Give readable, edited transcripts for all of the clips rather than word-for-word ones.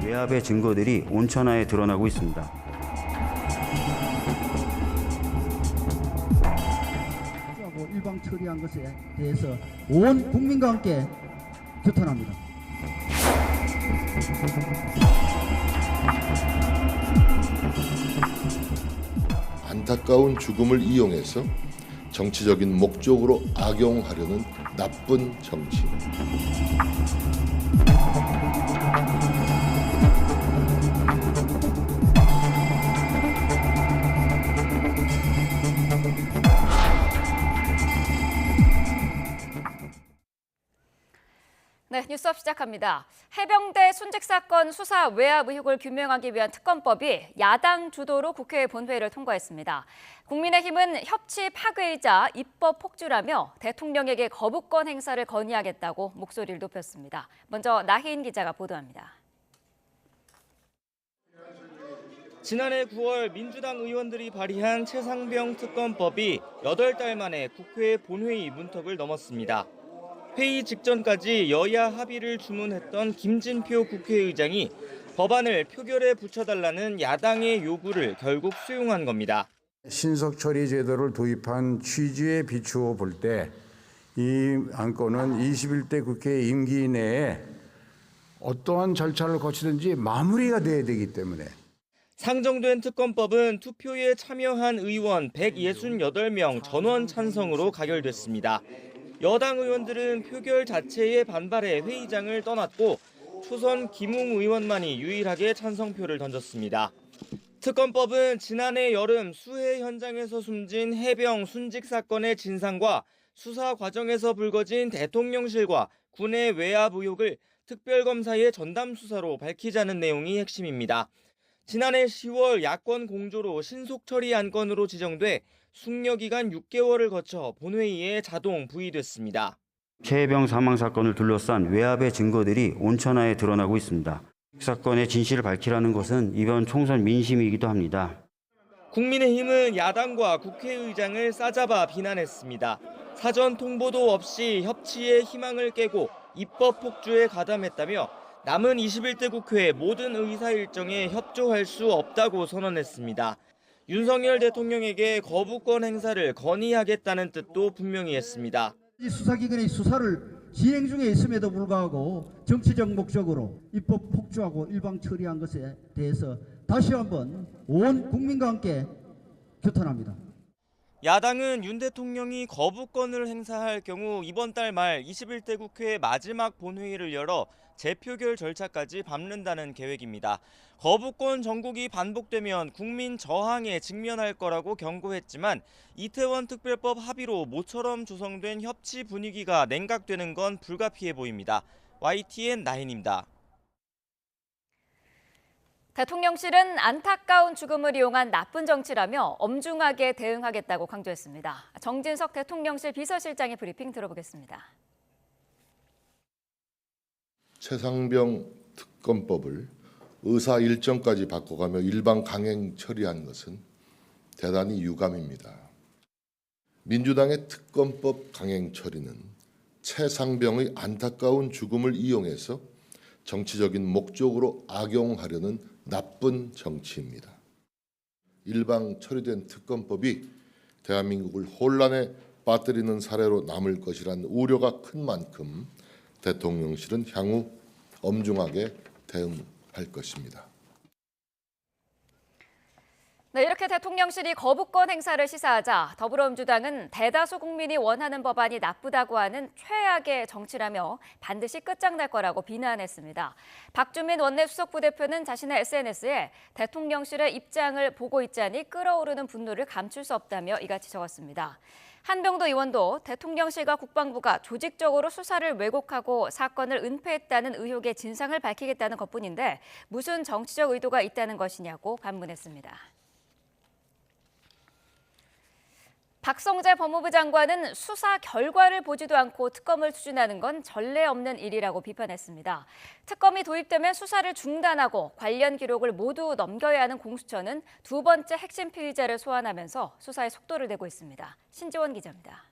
외압의 증거들이 온천하에 드러나고 있습니다. 일방 처리한 것에 대해서 온 국민과 함께 규탄합니다. 안타까운 죽음을 이용해서 정치적인 목적으로 악용하려는 나쁜 정치. 네, 뉴스업 시작합니다. 해병대 순직 사건 수사 외압 의혹을 규명하기 위한 특검법이 야당 주도로 국회 본회의를 통과했습니다. 국민의힘은 협치 파괴이자 입법 폭주라며 대통령에게 거부권 행사를 건의하겠다고 목소리를 높였습니다. 먼저 나희인 기자가 보도합니다. 지난해 9월 민주당 의원들이 발의한 최상병 특검법이 8달 만에 국회 본회의 문턱을 넘었습니다. 회의 직전까지 여야 합의를 주문했던 김진표 국회의장이 법안을 표결에 붙여달라는 야당의 요구를 결국 수용한 겁니다. 신속 처리 제도를 도입한 취지에 비추어 볼 때 이 안건은 21대 국회 임기 내에 어떠한 절차를 거치든지 마무리가 돼야 되기 때문에 상정된 특검법은 투표에 참여한 의원 168명 전원 찬성으로 가결됐습니다. 여당 의원들은 표결 자체에 반발해 회의장을 떠났고 초선 김웅 의원만이 유일하게 찬성표를 던졌습니다. 특검법은 지난해 여름 수해 현장에서 숨진 해병 순직 사건의 진상과 수사 과정에서 불거진 대통령실과 군의 외압 의혹을 특별검사의 전담 수사로 밝히자는 내용이 핵심입니다. 지난해 10월 야권 공조로 신속 처리 안건으로 지정돼 숙려기간 6개월을 거쳐 본회의에 자동 부의됐습니다. 최해병 사망 사건을 둘러싼 외압의 증거들이 온천하에 드러나고 있습니다. 사건의 진실을 밝히라는 것은 이번 총선 민심이기도 합니다. 국민의힘은 야당과 국회의장을 싸잡아 비난했습니다. 사전 통보도 없이 협치의 희망을 깨고 입법 폭주에 가담했다며 남은 21대 국회 모든 의사 일정에 협조할 수 없다고 선언했습니다. 윤석열 대통령에게 거부권 행사를 건의하겠다는 뜻도 분명히 했습니다. 수사기관의 수사를 진행 중에 있음에도 불구하고 정치적 목적으로 입법 폭주하고 일방 처리한 것에 대해서 다시 한번 온 국민과 함께 규탄합니다. 야당은 윤 대통령이 거부권을 행사할 경우 이번 달 말 21대 국회 마지막 본회의를 열어 재표결 절차까지 밟는다는 계획입니다. 거부권 정국이 반복되면 국민 저항에 직면할 거라고 경고했지만 이태원 특별법 합의로 모처럼 조성된 협치 분위기가 냉각되는 건 불가피해 보입니다. YTN 나인입니다. 대통령실은 안타까운 죽음을 이용한 나쁜 정치라며 엄중하게 대응하겠다고 강조했습니다. 정진석 대통령실 비서실장의 브리핑 들어보겠습니다. 최상병 특검법을 의사 일정까지 바꿔가며 일방 강행 처리한 것은 대단히 유감입니다. 민주당의 특검법 강행 처리는 최상병의 안타까운 죽음을 이용해서 정치적인 목적으로 악용하려는 나쁜 정치입니다. 일방 처리된 특검법이 대한민국을 혼란에 빠뜨리는 사례로 남을 것이란 우려가 큰 만큼 대통령실은 향후 엄중하게 대응할 것입니다. 네, 이렇게 대통령실이 거부권 행사를 시사하자 더불어민주당은 대다수 국민이 원하는 법안이 나쁘다고 하는 최악의 정치라며 반드시 끝장날 거라고 비난했습니다. 박주민 원내수석부대표는 자신의 SNS에 대통령실의 입장을 보고 있자니 끓어오르는 분노를 감출 수 없다며 이같이 적었습니다. 한병도 의원도 대통령실과 국방부가 조직적으로 수사를 왜곡하고 사건을 은폐했다는 의혹의 진상을 밝히겠다는 것뿐인데 무슨 정치적 의도가 있다는 것이냐고 반문했습니다. 박성재 법무부 장관은 수사 결과를 보지도 않고 특검을 추진하는 건 전례 없는 일이라고 비판했습니다. 특검이 도입되면 수사를 중단하고 관련 기록을 모두 넘겨야 하는 공수처는 두 번째 핵심 피의자를 소환하면서 수사에 속도를 내고 있습니다. 신지원 기자입니다.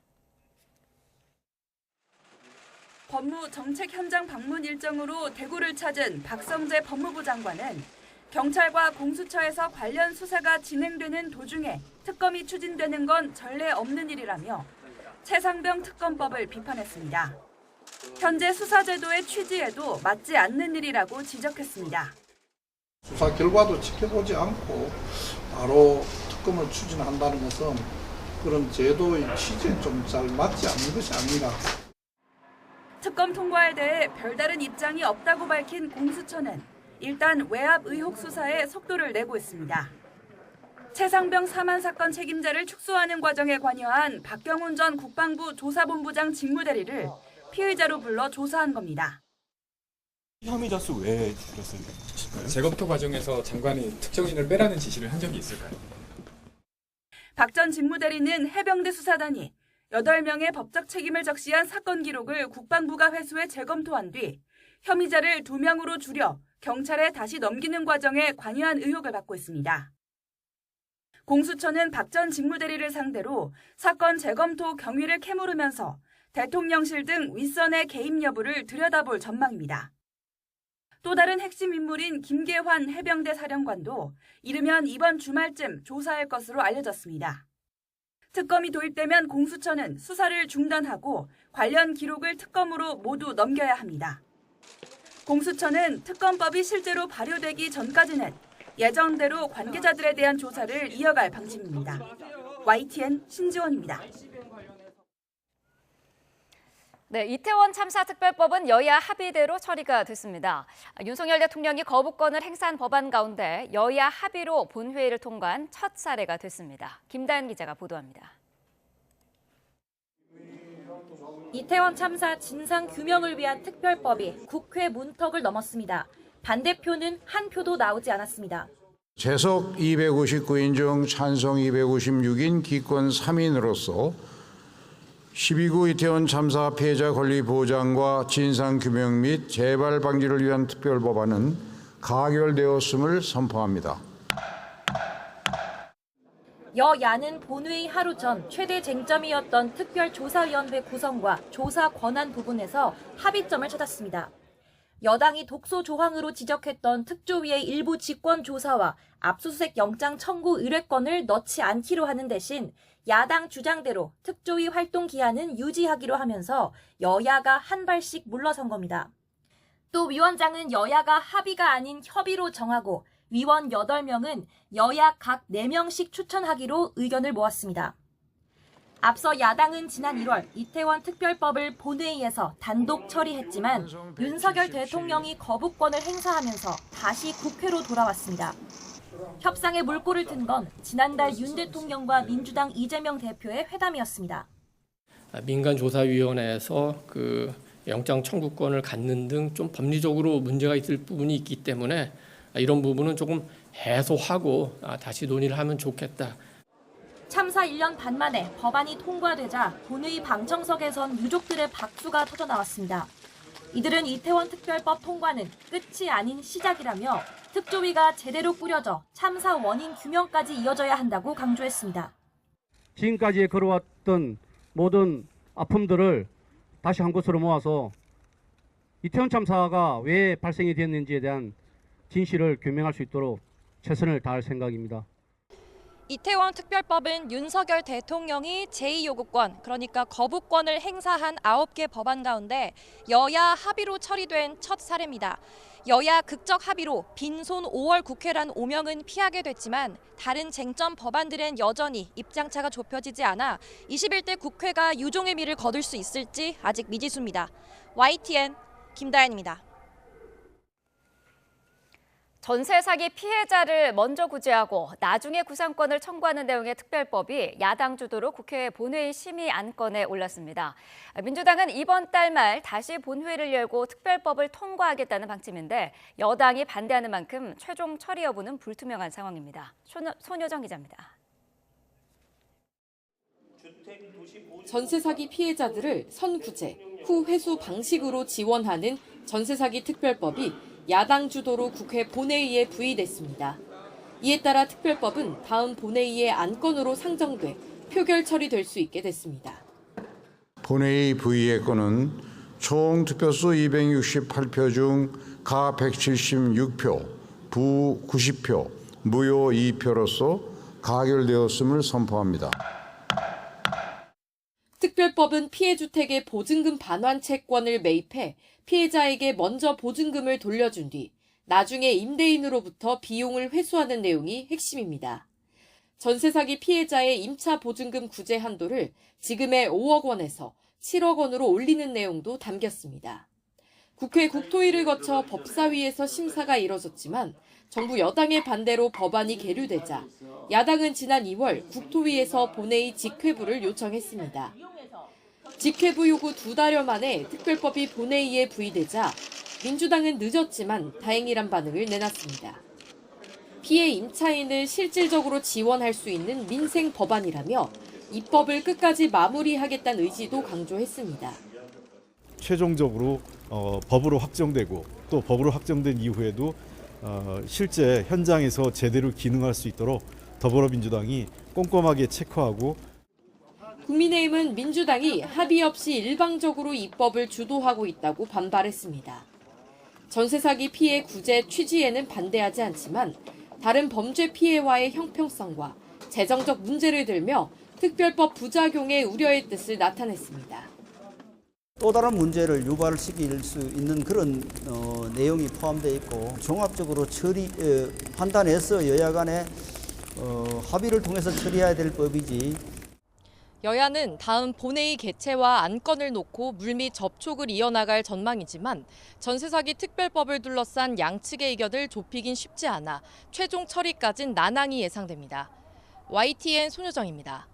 법무 정책 현장 방문 일정으로 대구를 찾은 박성재 법무부 장관은 경찰과 공수처에서 관련 수사가 진행되는 도중에 특검이 추진되는 건 전례 없는 일이라며 최상병 특검법을 비판했습니다. 현재 수사제도의 취지에도 맞지 않는 일이라고 지적했습니다. 수사 결과도 지켜보지 않고 바로 특검을 추진한다는 것은 그런 제도의 취지에 좀 잘 맞지 않는 것이 아닌가. 특검 통과에 대해 별다른 입장이 없다고 밝힌 공수처는 일단 외압 의혹 수사에 속도를 내고 있습니다. 최상병 사망 사건 책임자를 축소하는 과정에 관여한 박경훈 전 국방부 조사본부장 직무대리를 피의자로 불러 조사한 겁니다. 혐의자 수 왜 줄였어요? 재검토 과정에서 장관이 특정인을 빼라는 지시를 한 적이 있을까요? 박 전 직무대리는 해병대 수사단이 8명의 법적 책임을 적시한 사건 기록을 국방부가 회수해 재검토한 뒤 혐의자를 2명으로 줄여 경찰에 다시 넘기는 과정에 관여한 의혹을 받고 있습니다. 공수처는 박 전 직무대리를 상대로 사건 재검토 경위를 캐물으면서 대통령실 등 윗선의 개입 여부를 들여다볼 전망입니다. 또 다른 핵심 인물인 김계환 해병대 사령관도 이르면 이번 주말쯤 조사할 것으로 알려졌습니다. 특검이 도입되면 공수처는 수사를 중단하고 관련 기록을 특검으로 모두 넘겨야 합니다. 공수처는 특검법이 실제로 발효되기 전까지는 예정대로 관계자들에 대한 조사를 이어갈 방침입니다. YTN 신지원입니다. 네, 이태원 참사 특별법은 여야 합의대로 처리가 됐습니다. 윤석열 대통령이 거부권을 행사한 법안 가운데 여야 합의로 본회의를 통과한 첫 사례가 됐습니다. 김다현 기자가 보도합니다. 이태원 참사 진상 규명을 위한 특별법이 국회 문턱을 넘었습니다. 반대표는 한 표도 나오지 않았습니다. 재석 259인 중 찬성 256인 기권 3인으로서 12구 이태원 참사 피해자 권리 보장과 진상 규명 및 재발 방지를 위한 특별법안은 가결되었음을 선포합니다. 여야는 본회의 하루 전 최대 쟁점이었던 특별조사위원회 구성과 조사 권한 부분에서 합의점을 찾았습니다. 여당이 독소 조항으로 지적했던 특조위의 일부 직권 조사와 압수수색 영장 청구 의뢰권을 넣지 않기로 하는 대신 야당 주장대로 특조위 활동 기한은 유지하기로 하면서 여야가 한 발씩 물러선 겁니다. 또 위원장은 여야가 합의가 아닌 협의로 정하고 위원 8명은 여야 각 4명씩 추천하기로 의견을 모았습니다. 앞서 야당은 지난 1월 이태원 특별법을 본회의에서 단독 처리했지만 윤석열 대통령이 거부권을 행사하면서 다시 국회로 돌아왔습니다. 협상에 물꼬를 튼 건 지난달 윤 대통령과 민주당 이재명 대표의 회담이었습니다. 민간조사위원회에서 영장 청구권을 갖는 등 좀 법리적으로 문제가 있을 부분이 있기 때문에 이런 부분은 조금 해소하고 다시 논의를 하면 좋겠다. 참사 1년 반 만에 법안이 통과되자 본회의 방청석에선 유족들의 박수가 터져나왔습니다. 이들은 이태원 특별법 통과는 끝이 아닌 시작이라며 특조위가 제대로 꾸려져 참사 원인 규명까지 이어져야 한다고 강조했습니다. 지금까지 걸어왔던 모든 아픔들을 다시 한 곳으로 모아서 이태원 참사가 왜 발생이 되었는지에 대한 진실을 규명할 수 있도록 최선을 다할 생각입니다. 이태원 특별법은 윤석열 대통령이 제2요구권, 그러니까 거부권을 행사한 9개 법안 가운데 여야 합의로 처리된 첫 사례입니다. 여야 극적 합의로 빈손 5월 국회란 오명은 피하게 됐지만 다른 쟁점 법안들은 여전히 입장차가 좁혀지지 않아 21대 국회가 유종의 미를 거둘 수 있을지 아직 미지수입니다. YTN 김다현입니다. 전세 사기 피해자를 먼저 구제하고 나중에 구상권을 청구하는 내용의 특별법이 야당 주도로 국회 본회의 심의 안건에 올랐습니다. 민주당은 이번 달 말 다시 본회의를 열고 특별법을 통과하겠다는 방침인데 여당이 반대하는 만큼 최종 처리 여부는 불투명한 상황입니다. 손효정 기자입니다. 전세 사기 피해자들을 선구제, 후 회수 방식으로 지원하는 전세 사기 특별법이 야당 주도로 국회 본회의에 부의됐습니다. 이에 따라 특별법은 다음 본회의의 안건으로 상정돼 표결 처리될 수 있게 됐습니다. 본회의 부의의 건은 총 투표수 268표 중 가 176표, 부 90표, 무효 2표로서 가결되었음을 선포합니다. 특별법은 피해주택의 보증금 반환 채권을 매입해 피해자에게 먼저 보증금을 돌려준 뒤 나중에 임대인으로부터 비용을 회수하는 내용이 핵심입니다. 전세 사기 피해자의 임차 보증금 구제 한도를 지금의 5억 원에서 7억 원으로 올리는 내용도 담겼습니다. 국회 국토위를 거쳐 법사위에서 심사가 이뤄졌지만 정부 여당의 반대로 법안이 계류되자 야당은 지난 2월 국토위에서 본회의 직회부를 요청했습니다. 직회부 요구 2달여 만에 특별법이 본회의에 부의되자 민주당은 늦었지만 다행이란 반응을 내놨습니다. 피해 임차인을 실질적으로 지원할 수 있는 민생 법안이라며 입법을 끝까지 마무리하겠다는 의지도 강조했습니다. 최종적으로 법으로 확정되고 또 법으로 확정된 이후에도 실제 현장에서 제대로 기능할 수 있도록 더불어민주당이 꼼꼼하게 체크하고 국민의힘은 민주당이 합의 없이 일방적으로 입법을 주도하고 있다고 반발했습니다. 전세 사기 피해 구제 취지에는 반대하지 않지만 다른 범죄 피해와의 형평성과 재정적 문제를 들며 특별법 부작용의 우려의 뜻을 나타냈습니다. 또 다른 문제를 유발시킬 수 있는 그런 내용이 포함되어 있고 종합적으로 판단해서 여야 간에 합의를 통해서 처리해야 될 법이지. 여야는 다음 본회의 개최와 안건을 놓고 물밑 접촉을 이어나갈 전망이지만 전세 사기 특별법을 둘러싼 양측의 의견을 좁히긴 쉽지 않아 최종 처리까진 난항이 예상됩니다. YTN 손효정입니다.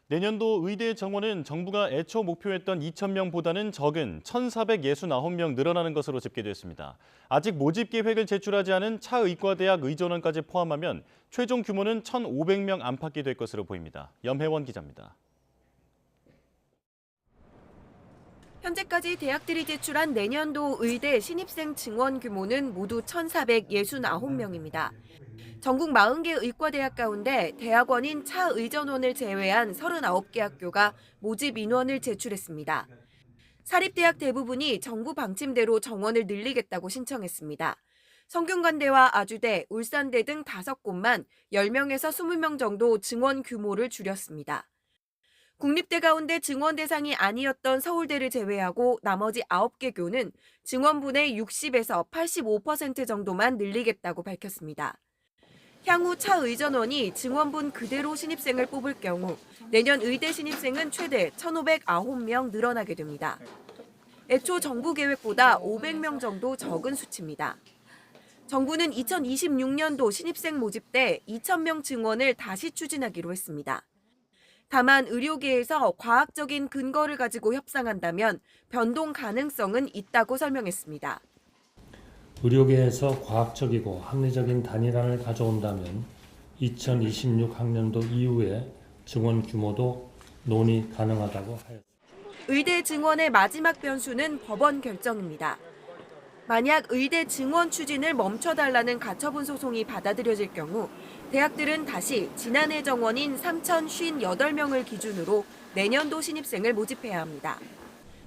내년도 의대 정원은 정부가 애초 목표했던 2,000명보다는 적은 1,469명 늘어나는 것으로 집계됐습니다. 아직 모집 계획을 제출하지 않은 차의과대학 의전원까지 포함하면 최종 규모는 1,500명 안팎이 될 것으로 보입니다. 염혜원 기자입니다. 현재까지 대학들이 제출한 내년도 의대 신입생 증원 규모는 모두 1,469명입니다. 전국 40개 의과대학 가운데 대학원인 차의전원을 제외한 39개 학교가 모집 인원을 제출했습니다. 사립대학 대부분이 정부 방침대로 정원을 늘리겠다고 신청했습니다. 성균관대와 아주대, 울산대 등 5곳만 10명에서 20명 정도 증원 규모를 줄였습니다. 국립대 가운데 증원 대상이 아니었던 서울대를 제외하고 나머지 9개 교는 증원분의 60에서 85% 정도만 늘리겠다고 밝혔습니다. 향후 차의전원이 증원분 그대로 신입생을 뽑을 경우 내년 의대 신입생은 최대 1,509명 늘어나게 됩니다. 애초 정부 계획보다 500명 정도 적은 수치입니다. 정부는 2026년도 신입생 모집 때 2,000명 증원을 다시 추진하기로 했습니다. 다만 의료계에서 과학적인 근거를 가지고 협상한다면 변동 가능성은 있다고 설명했습니다. 의료계에서 과학적이고 합리적인 단일안을 가져온다면 2026 학년도 이후에 증원 규모도 논의 가능하다고 하였습니다. 의대 증원의 마지막 변수는 법원 결정입니다. 만약 의대 증원 추진을 멈춰달라는 가처분 소송이 받아들여질 경우 대학들은 다시 지난해 정원인 3,058명을 기준으로 내년도 신입생을 모집해야 합니다.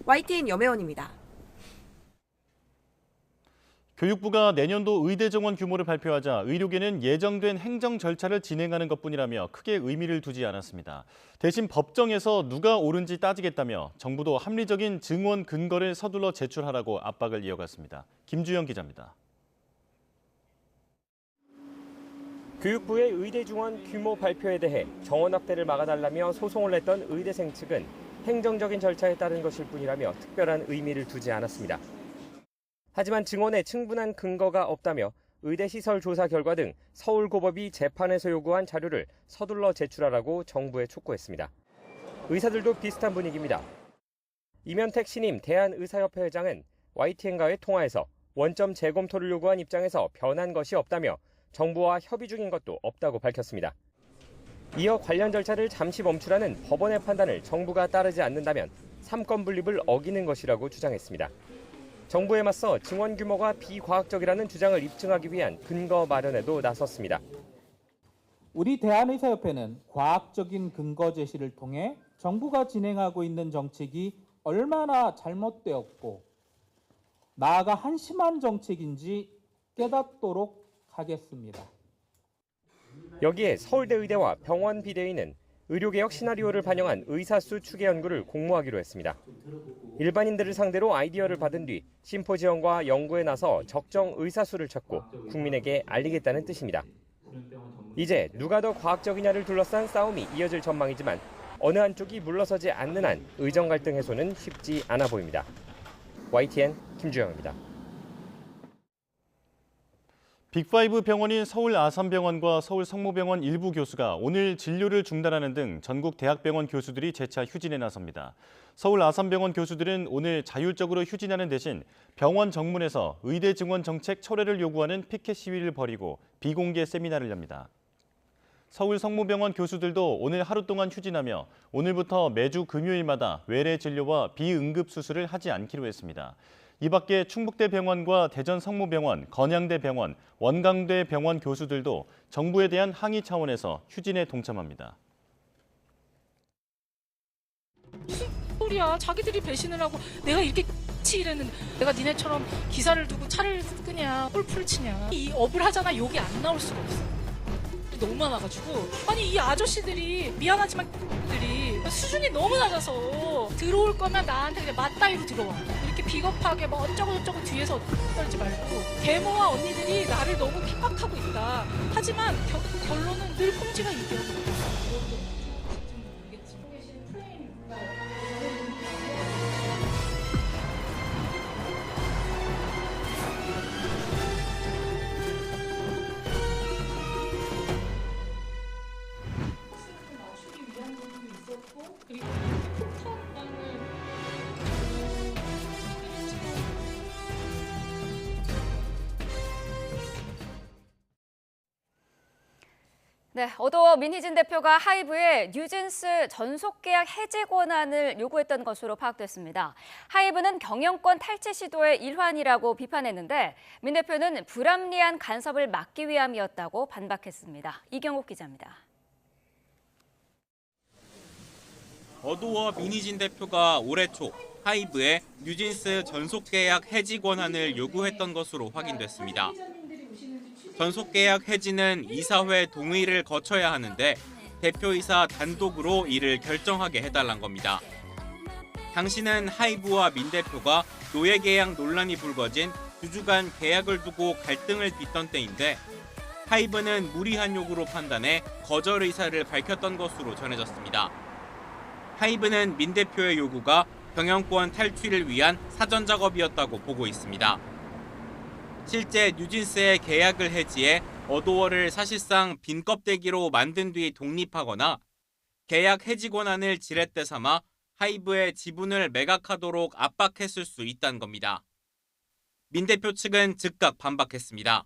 YTN 염혜원입니다. 교육부가 내년도 의대 정원 규모를 발표하자 의료계는 예정된 행정 절차를 진행하는 것뿐이라며 크게 의미를 두지 않았습니다. 대신 법정에서 누가 옳은지 따지겠다며 정부도 합리적인 증원 근거를 서둘러 제출하라고 압박을 이어갔습니다. 김주영 기자입니다. 교육부의 의대 중원 규모 발표에 대해 정원 확대를 막아달라며 소송을 냈던 의대생 측은 행정적인 절차에 따른 것일 뿐이라며 특별한 의미를 두지 않았습니다. 하지만 증원에 충분한 근거가 없다며 의대 시설 조사 결과 등 서울고법이 재판에서 요구한 자료를 서둘러 제출하라고 정부에 촉구했습니다. 의사들도 비슷한 분위기입니다. 이면택 신임 대한의사협회 회장은 YTN과의 통화에서 원점 재검토를 요구한 입장에서 변한 것이 없다며 정부와 협의 중인 것도 없다고 밝혔습니다. 이어 관련 절차를 잠시 멈추라는 법원의 판단을 정부가 따르지 않는다면 3권 분립을 어기는 것이라고 주장했습니다. 정부에 맞서 증원 규모가 비과학적이라는 주장을 입증하기 위한 근거 마련에도 나섰습니다. 우리 대한의사협회는 과학적인 근거 제시를 통해 정부가 진행하고 있는 정책이 얼마나 잘못되었고 나아가 한심한 정책인지 깨닫도록 하겠습니다. 여기에 서울대 의대와 병원 비대위는 의료개혁 시나리오를 반영한 의사수 추계 연구를 공모하기로 했습니다. 일반인들을 상대로 아이디어를 받은 뒤 심포지엄과 연구에 나서 적정 의사수를 찾고 국민에게 알리겠다는 뜻입니다. 이제 누가 더 과학적이냐를 둘러싼 싸움이 이어질 전망이지만 어느 한쪽이 물러서지 않는 한 의정 갈등 해소는 쉽지 않아 보입니다. YTN 김주영입니다. 빅5 병원인 서울 아산병원과 서울 성모병원 일부 교수가 오늘 진료를 중단하는 등 전국 대학병원 교수들이 재차 휴진에 나섭니다. 서울 아산병원 교수들은 오늘 자율적으로 휴진하는 대신 병원 정문에서 의대 증원 정책 철회를 요구하는 피켓 시위를 벌이고 비공개 세미나를 엽니다. 서울 성모병원 교수들도 오늘 하루 동안 휴진하며 오늘부터 매주 금요일마다 외래 진료와 비응급 수술을 하지 않기로 했습니다. 이 밖에 충북대 병원과 대전 성모병원, 건양대 병원, 원광대 병원 교수들도 정부에 대한 항의 차원에서 휴진에 동참합니다. 무슨 소리야. 자기들이 배신을 하고 내가 이렇게 이랬는데 내가 니네처럼 기사를 두고 차를 끄냐 골프를 치냐 이 업을 하잖아. 욕이 안 나올 수가 없어. 너무 많아가지고 아니 이 아저씨들이 미안하지만 들이 수준이 너무 낮아서 들어올 거면 나한테 그냥 맞다이로 들어와. 이렇게 비겁하게 뭐 어쩌고저쩌고 뒤에서 떨지 말고 계모와 언니들이 나를 너무 핍박하고 있다. 하지만 결론은 늘 콩지가 이겨. 네, 어도어 민희진 대표가 하이브에 뉴진스 전속 계약 해지 권한을 요구했던 것으로 파악됐습니다. 하이브는 경영권 탈취 시도의 일환이라고 비판했는데 민 대표는 불합리한 간섭을 막기 위함이었다고 반박했습니다. 이경욱 기자입니다. 어도어 민희진 대표가 올해 초 하이브에 뉴진스 전속 계약 해지 권한을 요구했던 것으로 확인됐습니다. 전속 계약 해지는 이사회 동의를 거쳐야 하는데 대표이사 단독으로 이를 결정하게 해달란 겁니다. 당시는 하이브와 민 대표가 노예 계약 논란이 불거진 2주간 계약을 두고 갈등을 빚던 때인데 하이브는 무리한 요구로 판단해 거절 의사를 밝혔던 것으로 전해졌습니다. 하이브는 민 대표의 요구가 경영권 탈취를 위한 사전 작업이었다고 보고 있습니다. 실제 뉴진스의 계약을 해지해 어도어를 사실상 빈 껍데기로 만든 뒤 독립하거나 계약 해지 권한을 지렛대 삼아 하이브의 지분을 매각하도록 압박했을 수 있다는 겁니다. 민 대표 측은 즉각 반박했습니다.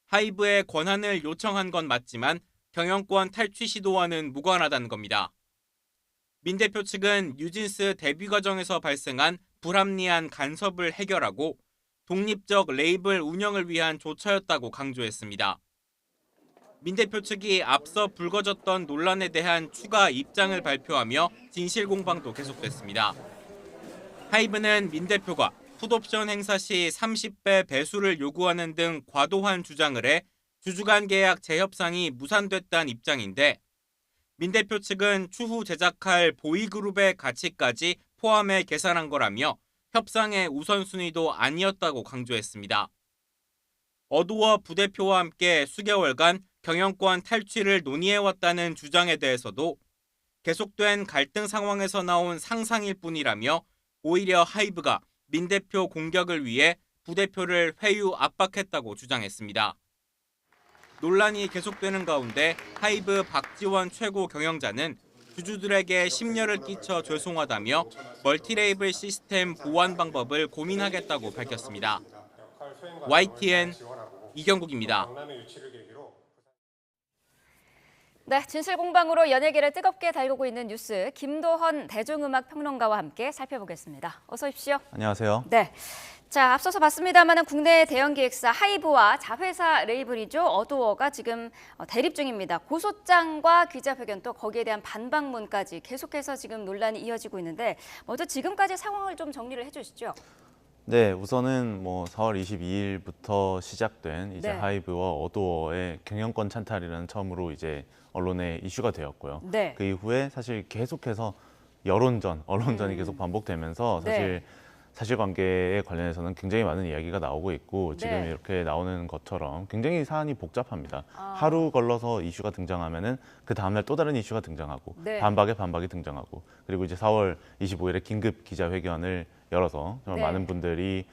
하이브의 권한을 요청한 건 맞지만 경영권 탈취 시도와는 무관하다는 겁니다. 민 대표 측은 뉴진스 데뷔 과정에서 발생한 불합리한 간섭을 해결하고 독립적 레이블 운영을 위한 조처였다고 강조했습니다. 민 대표 측이 앞서 불거졌던 논란에 대한 추가 입장을 발표하며 진실 공방도 계속됐습니다. 하이브는 민 대표가 풋옵션 행사 시 30배 배수를 요구하는 등 과도한 주장을 해 주주간 계약 재협상이 무산됐다는 입장인데 민 대표 측은 추후 제작할 보이그룹의 가치까지 포함해 계산한 거라며 협상의 우선순위도 아니었다고 강조했습니다. 어도어 부대표와 함께 수개월간 경영권 탈취를 논의해왔다는 주장에 대해서도 계속된 갈등 상황에서 나온 상상일 뿐이라며 오히려 하이브가 민 대표 공격을 위해 부대표를 회유 압박했다고 주장했습니다. 논란이 계속되는 가운데 하이브 박지원 최고 경영자는 주주들에게 심려를 끼쳐 죄송하다며 멀티레이블 시스템 보완 방법을 고민하겠다고 밝혔습니다. YTN 이경국입니다. 네, 진실공방으로 연예계를 뜨겁게 달구고 있는 뉴스 김도헌 대중음악 평론가와 함께 살펴보겠습니다. 어서 오십시오. 안녕하세요. 네. 자, 앞서서 봤습니다만 국내 대형 기획사 하이브와 자회사 레이블이죠. 어도어가 지금 대립 중입니다. 고소장과 기자회견 또 거기에 대한 반박문까지 계속해서 지금 논란이 이어지고 있는데 먼저 지금까지 상황을 좀 정리를 해주시죠. 네, 우선은 4월 22일부터 시작된 이제 네. 하이브와 어도어의 경영권 찬탈이라는 처음으로 이제 언론에 이슈가 되었고요. 네. 그 이후에 사실 계속해서 언론전이 계속 반복되면서 사실 사실관계에 관련해서는 굉장히 많은 이야기가 나오고 있고 지금 네. 이렇게 나오는 것처럼 굉장히 사안이 복잡합니다. 하루 걸러서 이슈가 등장하면은 그 다음날 또 다른 이슈가 등장하고 네. 반박에 반박이 등장하고 그리고 이제 4월 25일에 긴급 기자회견을 열어서 정말 네. 많은 분들이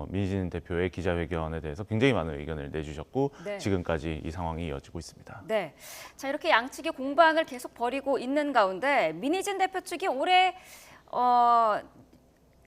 민희진 대표의 기자회견에 대해서 굉장히 많은 의견을 내주셨고 네. 지금까지 이 상황이 이어지고 있습니다. 네. 자, 이렇게 양측이 공방을 계속 벌이고 있는 가운데 민희진 대표 측이 올해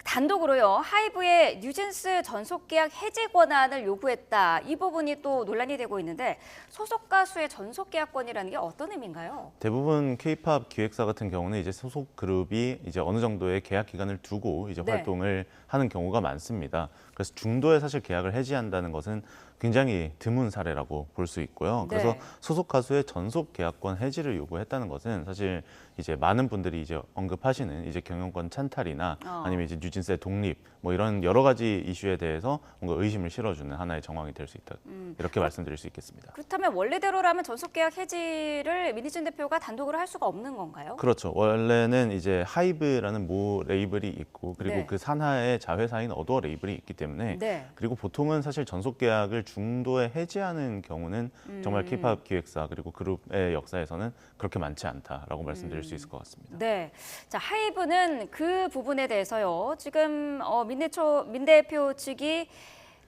단독으로요 하이브의 뉴진스 전속 계약 해지 권한을 요구했다. 이 부분이 또 논란이 되고 있는데 소속 가수의 전속 계약권이라는 게 어떤 의미인가요? 대부분 K-팝 기획사 같은 경우는 이제 소속 그룹이 이제 어느 정도의 계약 기간을 두고 이제 네. 활동을 하는 경우가 많습니다. 그래서 중도에 사실 계약을 해지한다는 것은 굉장히 드문 사례라고 볼 수 있고요. 그래서 네. 소속 가수의 전속 계약권 해지를 요구했다는 것은 사실 이제 많은 분들이 이제 언급하시는 이제 경영권 찬탈이나 아니면 이제 뉴진스의 독립 뭐 이런 여러 가지 이슈에 대해서 뭔가 의심을 실어주는 하나의 정황이 될 수 있다. 이렇게 말씀드릴 수 있겠습니다. 그렇다면 원래대로라면 전속 계약 해지를 민희진 대표가 단독으로 할 수가 없는 건가요? 그렇죠. 원래는 이제 하이브라는 모 레이블이 있고 그리고 네. 그 산하의 자회사인 어도어 레이블이 있기 때문에 네. 그리고 보통은 사실 전속 계약을 중도에 해지하는 경우는 정말 K-팝 기획사 그리고 그룹의 역사에서는 그렇게 많지 않다라고 말씀드릴 수 있을 것 같습니다. 네. 자, 하이브는 그 부분에 대해서요. 지금 민 대표 측이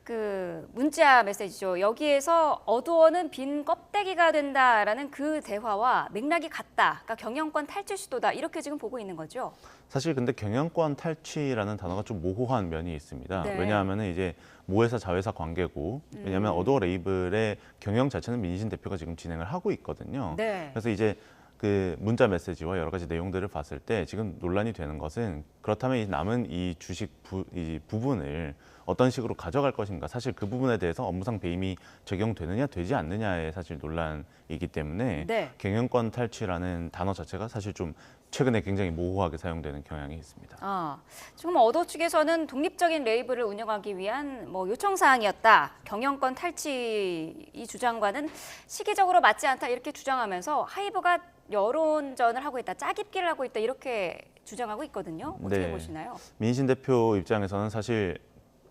그 문자 메시지죠. 여기에서 어도어는 빈 껍데기가 된다라는 그 대화와 맥락이 같다. 그러니까 경영권 탈취 시도다. 이렇게 지금 보고 있는 거죠. 사실 근데 경영권 탈취라는 단어가 좀 모호한 면이 있습니다. 네. 왜냐하면 이제 모회사 자회사 관계고 왜냐하면 어도어 레이블의 경영 자체는 민희진 대표가 지금 진행을 하고 있거든요. 네. 그래서 이제 그 문자 메시지와 여러 가지 내용들을 봤을 때 지금 논란이 되는 것은 그렇다면 이 남은 이 주식 이 부분을 어떤 식으로 가져갈 것인가 사실 그 부분에 대해서 업무상 배임이 적용되느냐 되지 않느냐의 사실 논란이기 때문에 네. 경영권 탈취라는 단어 자체가 사실 좀 최근에 굉장히 모호하게 사용되는 경향이 있습니다. 지금 어도어 측에서는 독립적인 레이블을 운영하기 위한 요청 사항이었다. 경영권 탈취 이 주장과는 시기적으로 맞지 않다 이렇게 주장하면서 하이브가 여론전을 하고 있다, 짜깁기를 하고 있다 이렇게 주장하고 있거든요. 어떻게 보시나요? 민희진 대표 입장에서는 사실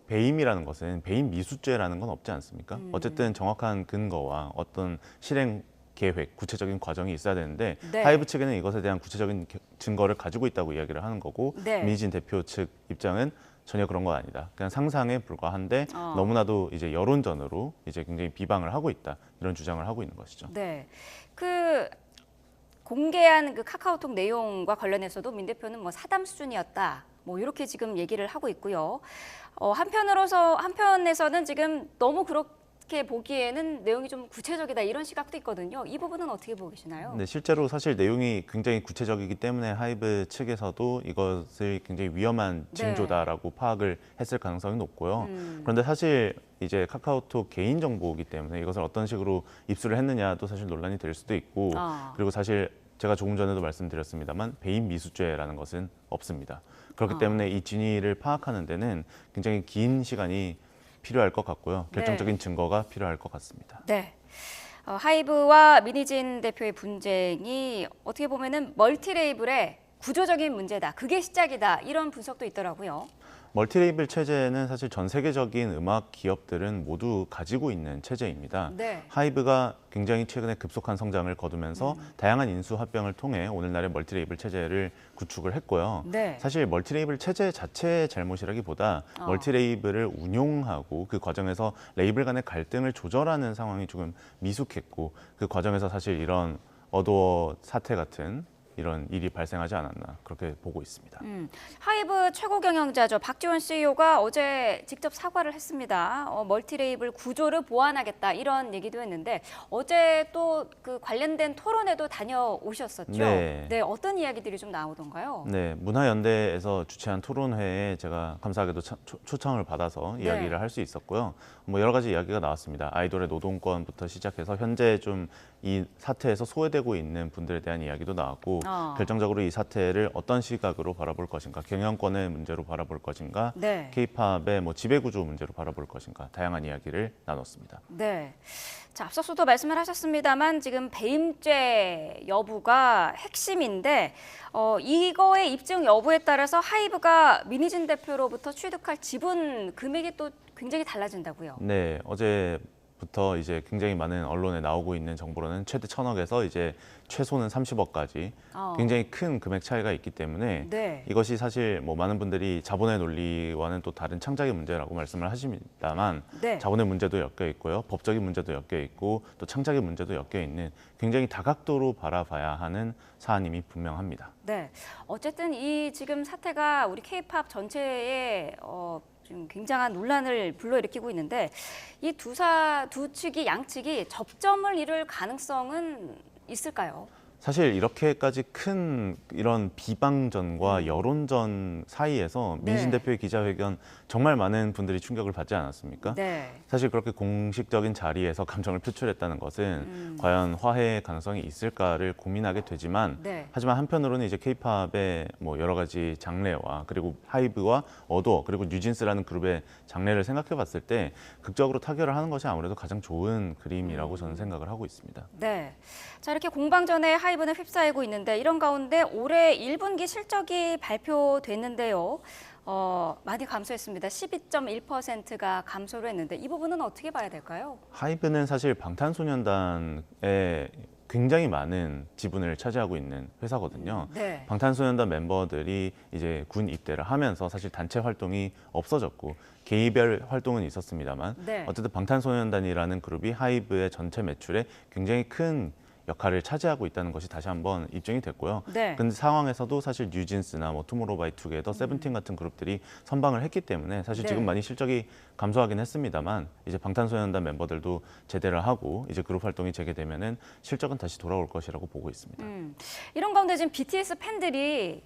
배임이라는 것은 배임 미수죄라는 건 없지 않습니까? 어쨌든 정확한 근거와 어떤 실행 계획, 구체적인 과정이 있어야 되는데 네. 하이브 측에는 이것에 대한 구체적인 증거를 가지고 있다고 이야기를 하는 거고 네. 민희진 대표 측 입장은 전혀 그런 건 아니다. 그냥 상상에 불과한데 너무나도 이제 여론전으로 이제 굉장히 비방을 하고 있다. 이런 주장을 하고 있는 것이죠. 네. 그 공개한 그 카카오톡 내용과 관련해서도 민 대표는 사담 수준이었다. 이렇게 지금 얘기를 하고 있고요. 한편에서는 지금 너무 그렇게 보기에는 내용이 좀 구체적이다 이런 시각도 있거든요. 이 부분은 어떻게 보고 계시나요? 네, 실제로 사실 내용이 굉장히 구체적이기 때문에 하이브 측에서도 이것을 굉장히 위험한 징조다라고 파악을 했을 가능성이 높고요. 그런데 사실 이제 카카오톡 개인 정보이기 때문에 이것을 어떤 식으로 입수를 했느냐도 사실 논란이 될 수도 있고 그리고 사실 제가 조금 전에도 말씀드렸습니다만 배임 미수죄라는 것은 없습니다. 그렇기 때문에 이 진위를 파악하는 데는 굉장히 긴 시간이 필요할 것 같고요. 결정적인 증거가 필요할 것 같습니다. 네. 하이브와 민희진 대표의 분쟁이 어떻게 보면은 멀티 레이블의 구조적인 문제다. 그게 시작이다. 이런 분석도 있더라고요. 멀티레이블 체제는 사실 전 세계적인 음악 기업들은 모두 가지고 있는 체제입니다. 네. 하이브가 굉장히 최근에 급속한 성장을 거두면서 다양한 인수 합병을 통해 오늘날의 멀티레이블 체제를 구축을 했고요. 네. 사실 멀티레이블 체제 자체의 잘못이라기보다 멀티레이블을 운용하고 그 과정에서 레이블 간의 갈등을 조절하는 상황이 조금 미숙했고 그 과정에서 사실 이런 어도어 사태 같은 이런 일이 발생하지 않았나 그렇게 보고 있습니다. 하이브 최고 경영자죠. 박지원 CEO가 어제 직접 사과를 했습니다. 멀티레이블 구조를 보완하겠다 이런 얘기도 했는데 어제 또 그 관련된 토론회도 다녀오셨었죠. 네. 네, 어떤 이야기들이 좀 나오던가요? 네, 문화연대에서 주최한 토론회에 제가 감사하게도 초청을 받아서 이야기를 할 수 있었고요. 뭐 여러 가지 이야기가 나왔습니다. 아이돌의 노동권부터 시작해서 현재 좀 이 사태에서 소외되고 있는 분들에 대한 이야기도 나왔고 결정적으로 이 사태를 어떤 시각으로 바라볼 것인가, 경영권의 문제로 바라볼 것인가, 네. K-팝의 뭐 지배구조 문제로 바라볼 것인가 다양한 이야기를 나눴습니다. 네. 자, 앞서서도 말씀을 하셨습니다만 지금 배임죄 여부가 핵심인데 이거의 입증 여부에 따라서 하이브가 민희진 대표로부터 취득할 지분 금액이 또 굉장히 달라진다고요. 네, 어제부터 이제 굉장히 많은 언론에 나오고 있는 정보로는 최대 1,000억에서 이제 최소는 30억까지 굉장히 큰 금액 차이가 있기 때문에 네. 이것이 사실 뭐 많은 분들이 자본의 논리와는 또 다른 창작의 문제라고 말씀을 하십니다만 네. 자본의 문제도 엮여 있고요, 법적인 문제도 엮여 있고 또 창작의 문제도 엮여 있는 굉장히 다각도로 바라봐야 하는 사안임이 분명합니다. 네. 어쨌든 이 지금 사태가 우리 K-팝 전체에 지금 굉장한 논란을 불러일으키고 있는데 이 두 측이 양측이 접점을 이룰 가능성은 있을까요? 사실 이렇게까지 큰 이런 비방전과 여론전 사이에서 민희진 대표의 기자회견 정말 많은 분들이 충격을 받지 않았습니까? 네. 사실 그렇게 공식적인 자리에서 감정을 표출했다는 것은 과연 화해의 가능성이 있을까를 고민하게 되지만 하지만 한편으로는 이제 K-팝의 뭐 여러 가지 장래와 그리고 하이브와 어도어 그리고 뉴진스라는 그룹의 장래를 생각해 봤을 때 극적으로 타결을 하는 것이 아무래도 가장 좋은 그림이라고 저는 생각을 하고 있습니다. 네. 자, 이렇게 공방전에 하이브는 휩싸이고 있는데 이런 가운데 올해 1분기 실적이 발표됐는데요. 많이 감소했습니다. 12.1%가 감소를 했는데 이 부분은 어떻게 봐야 될까요? 하이브는 사실 방탄소년단에 굉장히 많은 지분을 차지하고 있는 회사거든요. 네. 방탄소년단 멤버들이 이제 군 입대를 하면서 사실 단체 활동이 없어졌고 개인별 활동은 있었습니다만 어쨌든 방탄소년단이라는 그룹이 하이브의 전체 매출에 굉장히 큰 역할을 차지하고 있다는 것이 다시 한번 입증이 됐고요. 근데 상황에서도 사실 뉴진스나 뭐 투모로우바이투게더, 세븐틴 같은 그룹들이 선방을 했기 때문에 사실 지금 많이 실적이 감소하긴 했습니다만 이제 방탄소년단 멤버들도 제대를 하고 이제 그룹 활동이 재개되면은 실적은 다시 돌아올 것이라고 보고 있습니다. 이런 가운데 지금 BTS 팬들이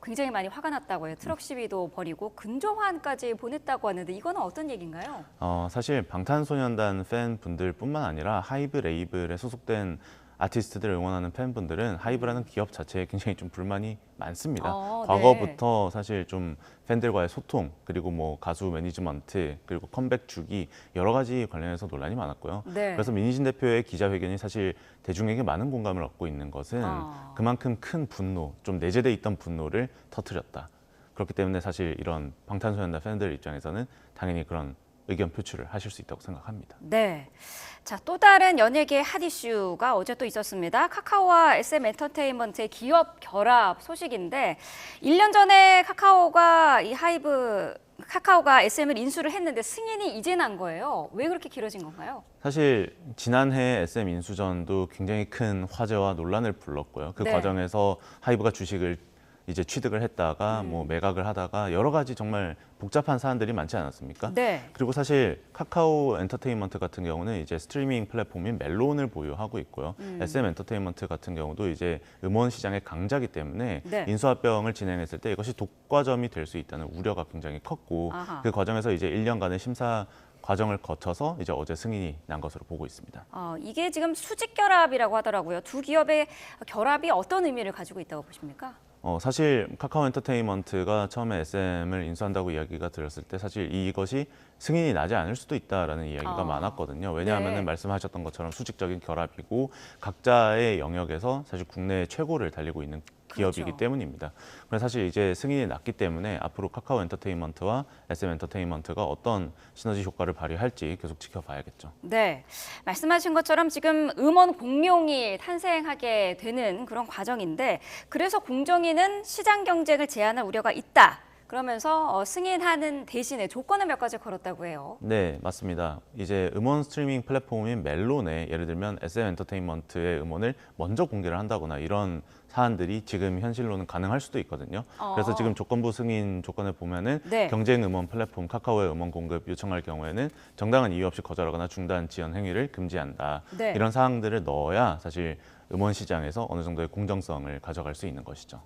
굉장히 많이 화가 났다고 해요. 트럭 시위도 벌이고 근조화까지 보냈다고 하는데 이거는 어떤 얘기인가요? 사실 방탄소년단 팬분들뿐만 아니라 하이브 레이블에 소속된 아티스트들을 응원하는 팬분들은 하이브라는 기업 자체에 굉장히 좀 불만이 많습니다. 과거부터 사실 좀 팬들과의 소통 그리고 뭐 가수 매니지먼트 그리고 컴백 주기 여러 가지 관련해서 논란이 많았고요. 그래서 민희진 대표의 기자회견이 사실 대중에게 많은 공감을 얻고 있는 것은 그만큼 큰 분노, 좀 내재돼 있던 분노를 터뜨렸다. 그렇기 때문에 사실 이런 방탄소년단 팬들 입장에서는 당연히 그런 의견 표출을 하실 수 있다고 생각합니다. 네. 자, 또 다른 연예계 핫 이슈가 어제 또 있었습니다. 카카오와 SM 엔터테인먼트의 기업 결합 소식인데 1년 전에 카카오가 SM을 인수를 했는데 승인이 이제 난 거예요. 왜 그렇게 길어진 건가요? 사실 지난해 SM 인수전도 굉장히 큰 화제와 논란을 불렀고요. 그 과정에서 하이브가 주식을 이제 취득을 했다가 뭐 매각을 하다가 여러 가지 정말 복잡한 사안들이 많지 않았습니까? 그리고 사실 카카오 엔터테인먼트 같은 경우는 이제 스트리밍 플랫폼인 멜론을 보유하고 있고요. SM 엔터테인먼트 같은 경우도 이제 음원 시장의 강자이기 때문에 인수합병을 진행했을 때 이것이 독과점이 될 수 있다는 우려가 굉장히 컸고 그 과정에서 이제 1년간의 심사 과정을 거쳐서 이제 어제 승인이 난 것으로 보고 있습니다. 이게 지금 수직 결합이라고 하더라고요. 두 기업의 결합이 어떤 의미를 가지고 있다고 보십니까? 사실 카카오 엔터테인먼트가 처음에 SM을 인수한다고 이야기가 들었을 때 사실 이것이 승인이 나지 않을 수도 있다라는 이야기가 많았거든요. 왜냐하면 말씀하셨던 것처럼 수직적인 결합이고 각자의 영역에서 사실 국내 최고를 달리고 있는 기업이기 때문입니다. 그래서 사실 이제 승인이 났기 때문에 앞으로 카카오 엔터테인먼트와 SM 엔터테인먼트가 어떤 시너지 효과를 발휘할지 계속 지켜봐야겠죠. 네, 말씀하신 것처럼 지금 음원 공룡이 탄생하게 되는 그런 과정인데 그래서 공정위는 시장 경쟁을 제한할 우려가 있다. 그러면서 승인하는 대신에 조건을 몇 가지 걸었다고 해요. 네, 맞습니다. 이제 음원 스트리밍 플랫폼인 멜론에 예를 들면 SM 엔터테인먼트의 음원을 먼저 공개를 한다거나 이런 사안들이 지금 현실로는 가능할 수도 있거든요. 그래서 지금 조건부 승인 조건을 보면은 네. 경쟁 음원 플랫폼 카카오의 음원 공급 요청할 경우에는 정당한 이유 없이 거절하거나 중단, 지연 행위를 금지한다. 네. 이런 사항들을 넣어야 사실 음원 시장에서 어느 정도의 공정성을 가져갈 수 있는 것이죠.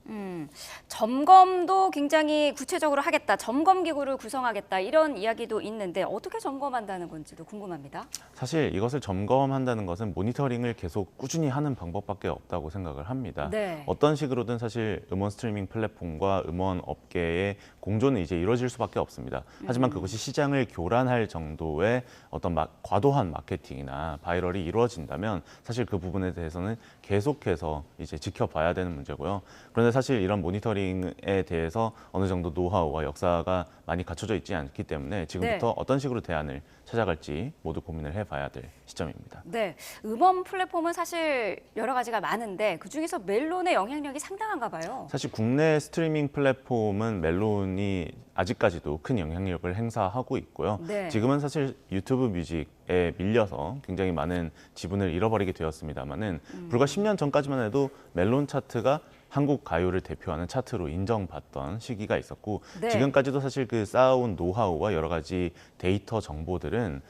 점검도 굉장히 구체적으로 하겠다, 점검 기구를 구성하겠다 이런 이야기도 있는데 어떻게 점검한다는 건지도 궁금합니다. 사실 이것을 점검한다는 것은 모니터링을 계속 꾸준히 하는 방법밖에 없다고 생각을 합니다. 네. 어떤 식으로든 사실 음원 스트리밍 플랫폼과 음원 업계의 공존은 이제 이루어질 수밖에 없습니다. 하지만 그것이 시장을 교란할 정도의 어떤 과도한 마케팅이나 바이럴이 이루어진다면 사실 그 부분에 대해서는 계속해서 이제 지켜봐야 되는 문제고요. 그런데 사실 이런 모니터링에 대해서 어느 정도 노하우와 역사가 많이 갖춰져 있지 않기 때문에 지금부터 네. 어떤 식으로 대안을 찾아갈지 모두 고민을 해봐야 될 시점입니다. 네, 음원 플랫폼은 사실 여러 가지가 많은데 그중에서 멜론의 영향력이 상당한가 봐요. 사실 국내 스트리밍 플랫폼은 멜론이 아직까지도 큰 영향력을 행사하고 있고요. 네. 지금은 사실 유튜브 뮤직에 밀려서 굉장히 많은 지분을 잃어버리게 되었습니다만은 불과 10년 전까지만 해도 멜론 차트가 한국 가요를 대표하는 차트로 인정받던 시기가 있었고 네. 지금까지도 사실 그 쌓아온 노하우와 여러 가지 데이터 정보들은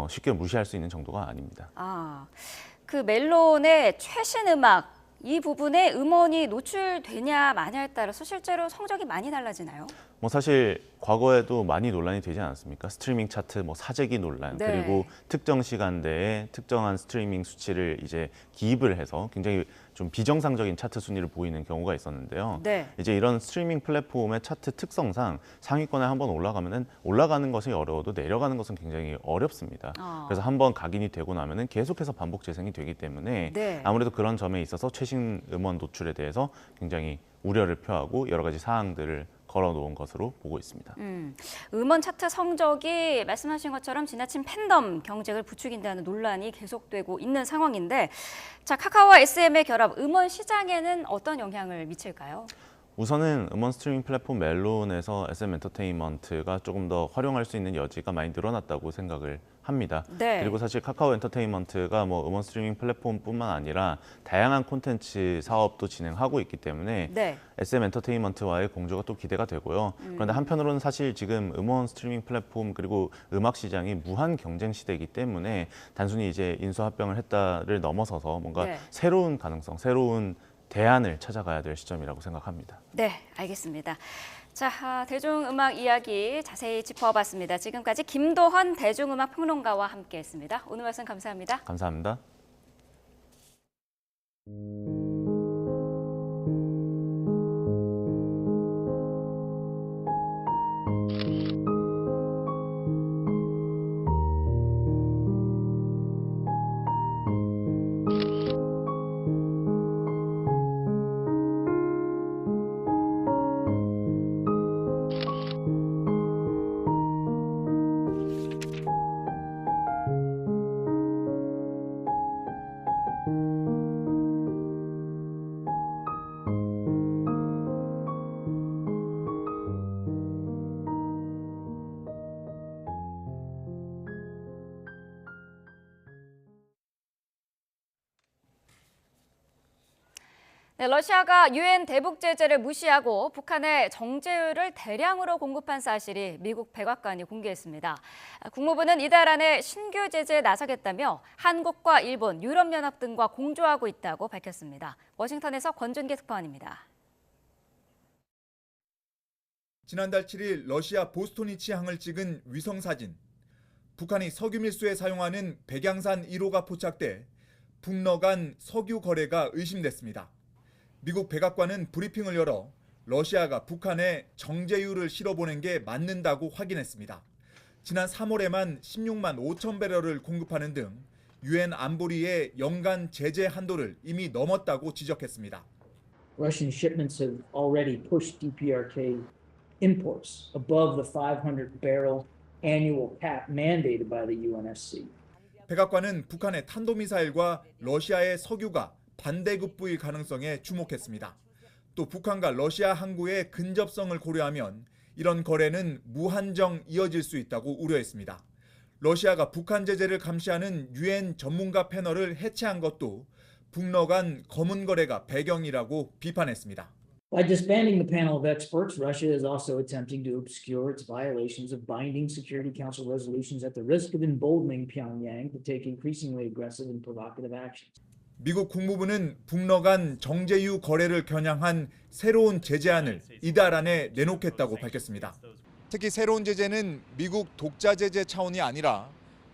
쉽게 무시할 수 있는 정도가 아닙니다. 그 멜론의 최신 음악 이 부분에 음원이 노출되냐 마냐에 따라서 실제로 성적이 많이 달라지나요? 뭐 사실 과거에도 많이 논란이 되지 않았습니까? 스트리밍 차트, 뭐 사재기 논란, 네. 그리고 특정 시간대에 특정한 스트리밍 수치를 이제 기입을 해서 굉장히 좀 비정상적인 차트 순위를 보이는 경우가 있었는데요. 네. 이제 이런 스트리밍 플랫폼의 차트 특성상 상위권에 한번 올라가면은 올라가는 것이 어려워도 내려가는 것은 굉장히 어렵습니다. 그래서 한번 각인이 되고 나면은 계속해서 반복 재생이 되기 때문에 네. 아무래도 그런 점에 있어서 최신 음원 노출에 대해서 굉장히 우려를 표하고 여러 가지 사항들을 걸어놓은 것으로 보고 있습니다. 음원 차트 성적이 말씀하신 것처럼 지나친 팬덤 경쟁을 부추긴다는 논란이 계속되고 있는 상황인데 자, 카카오와 SM의 결합, 음원 시장에는 어떤 영향을 미칠까요? 우선은 음원 스트리밍 플랫폼 멜론에서 SM 엔터테인먼트가 조금 더 활용할 수 있는 여지가 많이 늘어났다고 생각을 합니다. 네. 그리고 사실 카카오 엔터테인먼트가 뭐 음원 스트리밍 플랫폼뿐만 아니라 다양한 콘텐츠 사업도 진행하고 있기 때문에 네. SM 엔터테인먼트와의 공조가 또 기대가 되고요. 그런데 한편으로는 사실 지금 음원 스트리밍 플랫폼 그리고 음악 시장이 무한 경쟁 시대이기 때문에 단순히 이제 인수합병을 했다를 넘어서서 뭔가 네. 새로운 가능성, 새로운 대안을 찾아가야 될 시점이라고 생각합니다. 네, 알겠습니다. 자, 대중음악 이야기 자세히 짚어봤습니다. 지금까지 김도헌 대중음악 평론가와 함께했습니다. 오늘 말씀 감사합니다. 감사합니다. 네, 러시아가 유엔 대북 제재를 무시하고 북한에 정제유를 대량으로 공급한 사실이 미국 백악관이 공개했습니다. 국무부는 이달 안에 신규 제재에 나서겠다며 한국과 일본, 유럽연합 등과 공조하고 있다고 밝혔습니다. 워싱턴에서 권준기 특파원입니다. 지난달 7일 러시아 보스토니치 항을 찍은 위성 사진. 북한이 석유 밀수에 사용하는 백양산 1호가 포착돼 북러 간 석유 거래가 의심됐습니다. 미국 백악관은 브리핑을 열어 러시아가 북한에 정제유를 실어보낸 게 맞는다고 확인했습니다. 지난 3월에만 16만 5천 배럴을 공급하는 등 유엔 안보리의 연간 제재 한도를 이미 넘었다고 지적했습니다. Russian shipments have already pushed DPRK imports above the 500 barrel annual cap mandated by the UNSC. 백악관은 북한의 탄도미사일과 러시아의 석유가 반대급부일 가능성에 주목했습니다. 또 북한과 러시아 항구의 근접성을 고려하면 이런 거래는 무한정 이어질 수 있다고 우려했습니다. 러시아가 북한 제재를 감시하는 유엔 전문가 패널을 해체한 것도 북러 간 검은 거래가 배경이라고 비판했습니다. By disbanding the panel of experts, Russia is also attempting to obscure its violations of binding Security Council resolutions at the risk of emboldening Pyongyang to take increasingly aggressive and provocative actions. 미국 국무부는 북러 간 정제유 거래를 겨냥한 새로운 제재안을 이달 안에 내놓겠다고 밝혔습니다. 특히 새로운 제재는 미국 독자 제재 차원이 아니라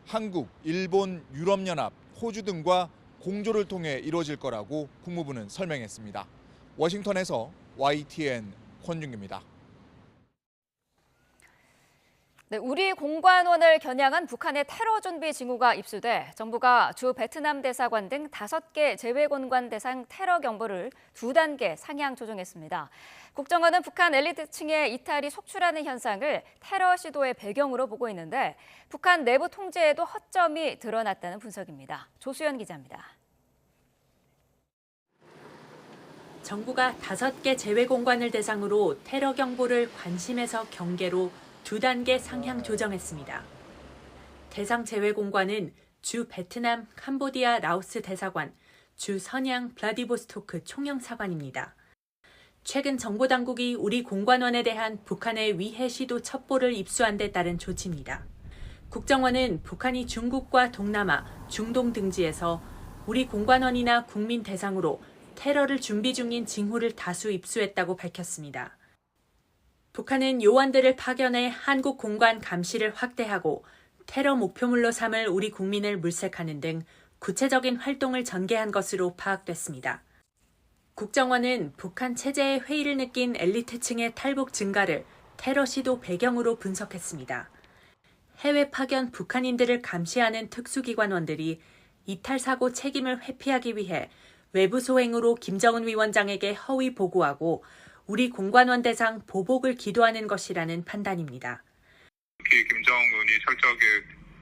한국, 일본, 유럽연합, 호주 등과 공조를 통해 이루어질 거라고 국무부는 설명했습니다. 워싱턴에서 YTN 권준기입니다. 네, 우리 공관원을 겨냥한 북한의 테러 준비 징후가 입수돼 정부가 주 베트남 대사관 등 5개 제외공관 대상 테러 경보를 2단계 상향 조정했습니다. 국정원은 북한 엘리트층의 이탈이 속출하는 현상을 테러 시도의 배경으로 보고 있는데 북한 내부 통제에도 허점이 드러났다는 분석입니다. 조수연 기자입니다. 정부가 5개 제외공관을 대상으로 테러 경보를 관심에서 경계로 2단계 상향 조정했습니다. 대상 제외공관은 주 베트남, 캄보디아, 라오스 대사관, 주 선양, 블라디보스토크 총영사관입니다. 최근 정보당국이 우리 공관원에 대한 북한의 위해 시도 첩보를 입수한 데 따른 조치입니다. 국정원은 북한이 중국과 동남아, 중동 등지에서 우리 공관원이나 국민 대상으로 테러를 준비 중인 징후를 다수 입수했다고 밝혔습니다. 북한은 요원들을 파견해 한국 공관 감시를 확대하고 테러 목표물로 삼을 우리 국민을 물색하는 등 구체적인 활동을 전개한 것으로 파악됐습니다. 국정원은 북한 체제의 회의를 느낀 엘리트층의 탈북 증가를 테러 시도 배경으로 분석했습니다. 해외 파견 북한인들을 감시하는 특수기관원들이 이탈 사고 책임을 회피하기 위해 외부 소행으로 김정은 위원장에게 허위 보고하고 우리 공관원 대상 보복을 기도하는 것이라는 판단입니다. 특히 김정은이 철저하게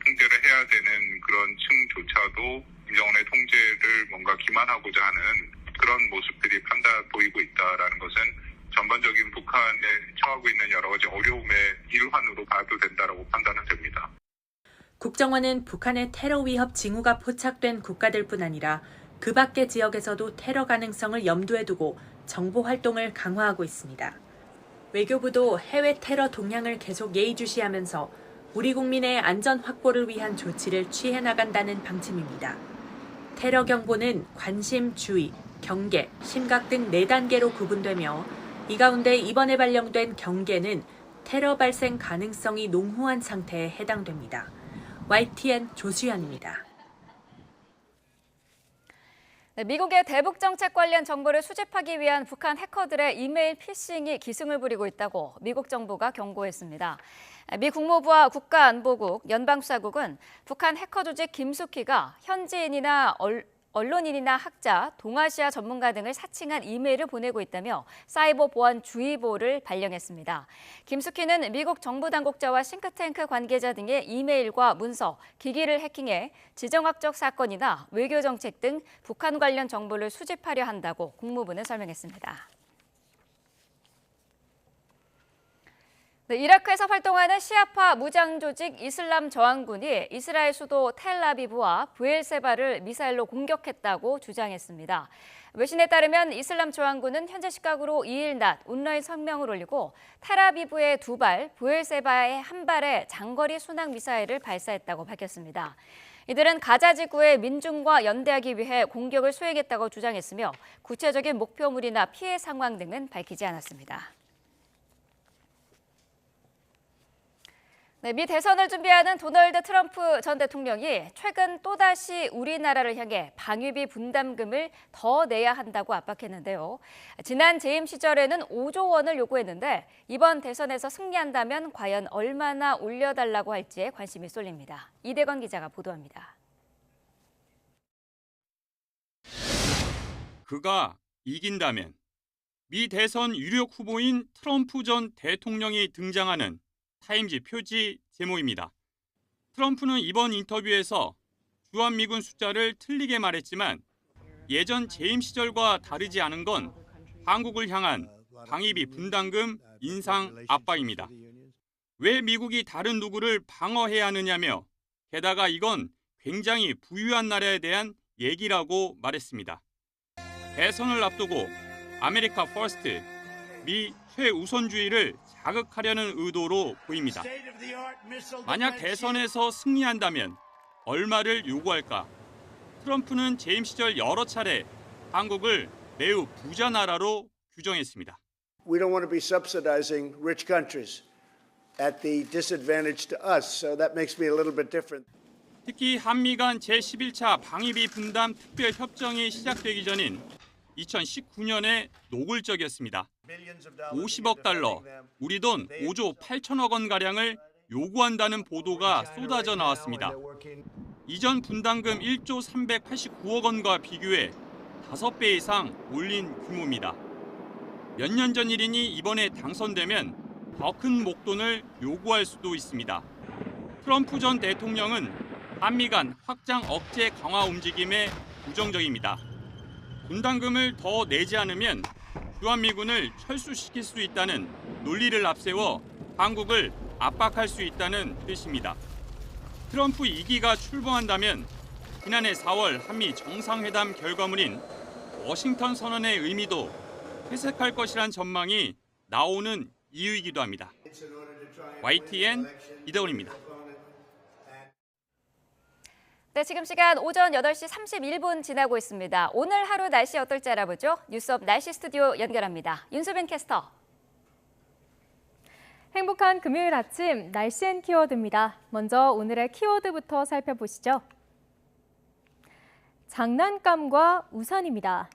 통제를 해야 되는 그런 층조차도 김정은의 통제를 뭔가 기만하고자 하는 그런 모습들이 보이고 있다라는 것은 전반적인 북한에 처하고 있는 여러 가지 어려움의 일환으로 봐도 된다라고 판단은 됩니다. 국정원은 북한의 테러 위협 징후가 포착된 국가들뿐 아니라 그 밖의 지역에서도 테러 가능성을 염두에 두고 정보 활동을 강화하고 있습니다. 외교부도 해외 테러 동향을 계속 예의주시하면서 우리 국민의 안전 확보를 위한 조치를 취해 나간다는 방침입니다. 테러 경보는 관심, 주의, 경계, 심각 등 4단계로 구분되며 이 가운데 이번에 발령된 경계는 테러 발생 가능성이 농후한 상태에 해당됩니다. YTN 조수연입니다. 네, 미국의 대북 정책 관련 정보를 수집하기 위한 북한 해커들의 이메일 피싱이 기승을 부리고 있다고 미국 정부가 경고했습니다. 미 국무부와 국가안보국, 연방수사국은 북한 해커 조직 김숙희가 현지인이나 언론인이나 학자, 동아시아 전문가 등을 사칭한 이메일을 보내고 있다며 사이버 보안 주의보를 발령했습니다. 김숙희는 미국 정부 당국자와 싱크탱크 관계자 등의 이메일과 문서, 기기를 해킹해 지정학적 사건이나 외교 정책 등 북한 관련 정보를 수집하려 한다고 국무부는 설명했습니다. 네, 이라크에서 활동하는 시아파 무장 조직 이슬람 저항군이 이스라엘 수도 텔아비브와 브엘세바를 미사일로 공격했다고 주장했습니다. 외신에 따르면 이슬람 저항군은 현재 시각으로 2일 낮 온라인 성명을 올리고 텔아비브의 2발, 브엘세바의 1발의 장거리 순항 미사일을 발사했다고 밝혔습니다. 이들은 가자 지구의 민중과 연대하기 위해 공격을 수행했다고 주장했으며 구체적인 목표물이나 피해 상황 등은 밝히지 않았습니다. 네, 미 대선을 준비하는 도널드 트럼프 전 대통령이 최근 또다시 우리나라를 향해 방위비 분담금을 더 내야 한다고 압박했는데요. 지난 재임 시절에는 5조 원을 요구했는데 이번 대선에서 승리한다면 과연 얼마나 올려달라고 할지에 관심이 쏠립니다. 이대건 기자가 보도합니다. 그가 이긴다면 미 대선 유력 후보인 트럼프 전 대통령이 등장하는 타임지 표지 제목입니다. 트럼프는 이번 인터뷰에서 주한미군 숫자를 틀리게 말했지만 예전 재임 시절과 다르지 않은 건 한국을 향한 방위비 분담금 인상 압박입니다. 왜 미국이 다른 누구를 방어해야 하느냐며 게다가 이건 굉장히 부유한 나라에 대한 얘기라고 말했습니다. 대선을 앞두고 아메리카 퍼스트, 미 최우선주의를 자극하려는 의도로 보입니다. 만약 대선에서 승리한다면 얼마를 요구할까? 트럼프는 재임 시절 여러 차례 한국을 매우 부자 나라로 규정했습니다. We don't want to be subsidizing rich countries at the disadvantage to us, so that makes me a little bit different. 특히 한미 간 제11차 방위비 분담 특별 협정이 시작되기 전인 2019년에 노골적이었습니다. 50억 달러, 우리 돈 5조 8천억 원 가량을 요구한다는 보도가 쏟아져 나왔습니다. 이전 분담금 1조 389억 원과 비교해 5배 이상 올린 규모입니다. 몇 년 전 일이니 이번에 당선되면 더 큰 목돈을 요구할 수도 있습니다. 트럼프 전 대통령은 한미 간 확장 억제 강화 움직임에 부정적입니다. 분담금을 더 내지 않으면 주한미군을 철수시킬 수 있다는 논리를 앞세워 한국을 압박할 수 있다는 뜻입니다. 트럼프 2기가 출범한다면 지난해 4월 한미 정상회담 결과물인 워싱턴 선언의 의미도 회색할 것이란 전망이 나오는 이유이기도 합니다. YTN 이대훈입니다. 네, 지금 시간 오전 8시 31분 지나고 있습니다. 오늘 하루 날씨 어떨지 알아보죠. 뉴스업 날씨 스튜디오 연결합니다. 윤수빈 캐스터. 행복한 금요일 아침 날씨 앤 키워드입니다. 먼저 오늘의 키워드부터 살펴보시죠. 장난감과 우산입니다.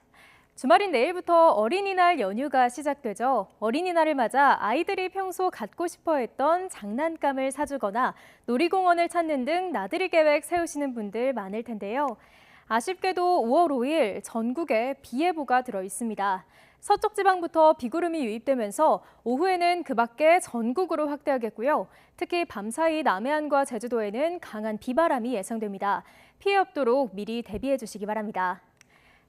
주말인 내일부터 어린이날 연휴가 시작되죠. 어린이날을 맞아 아이들이 평소 갖고 싶어 했던 장난감을 사주거나 놀이공원을 찾는 등 나들이 계획 세우시는 분들 많을 텐데요. 아쉽게도 5월 5일 전국에 비 예보가 들어 있습니다. 서쪽 지방부터 비구름이 유입되면서 오후에는 그 밖에 전국으로 확대하겠고요. 특히 밤사이 남해안과 제주도에는 강한 비바람이 예상됩니다. 피해 없도록 미리 대비해 주시기 바랍니다.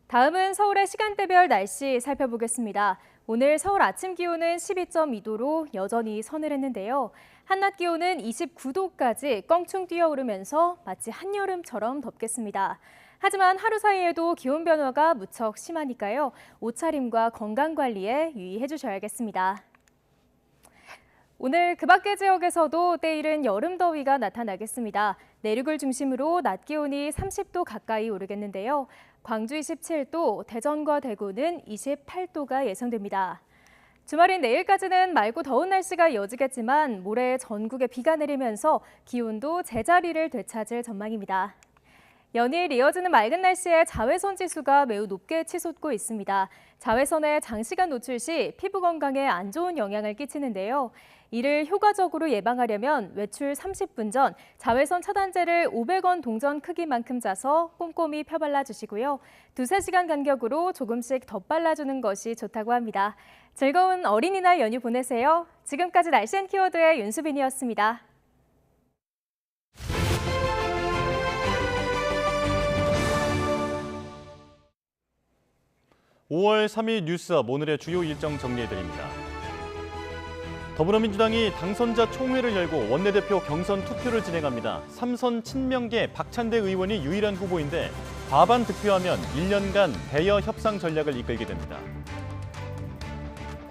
다음은 서울의 시간대별 날씨 살펴보겠습니다. 오늘 서울 아침 기온은 12.2도로 여전히 서늘했는데요. 한낮 기온은 29도까지 껑충 뛰어오르면서 마치 한여름처럼 덥겠습니다. 하지만 하루 사이에도 기온 변화가 무척 심하니까요. 옷차림과 건강관리에 유의해 주셔야겠습니다. 오늘 그 밖의 지역에서도 때이른 여름 더위가 나타나겠습니다. 내륙을 중심으로 낮 기온이 30도 가까이 오르겠는데요. 광주 27도, 대전과 대구는 28도가 예상됩니다. 주말인 내일까지는 맑고 더운 날씨가 이어지겠지만 모레 전국에 비가 내리면서 기온도 제자리를 되찾을 전망입니다. 연일 이어지는 맑은 날씨에 자외선 지수가 매우 높게 치솟고 있습니다. 자외선에 장시간 노출 시 피부 건강에 안 좋은 영향을 끼치는데요. 이를 효과적으로 예방하려면 외출 30분 전 자외선 차단제를 500원 동전 크기만큼 짜서 꼼꼼히 펴발라 주시고요. 2-3시간 간격으로 조금씩 덧발라주는 것이 좋다고 합니다. 즐거운 어린이날 연휴 보내세요. 지금까지 날씨 앤 키워드의 윤수빈이었습니다. (5월 3일) 뉴스업 오늘의 주요 일정 정리해드립니다. 더불어민주당이 당선자 총회를 열고 원내대표 경선 투표를 진행합니다. 3선 친명계 박찬대 의원이 유일한 후보인데 과반 득표하면 1년간 대여 협상 전략을 이끌게 됩니다.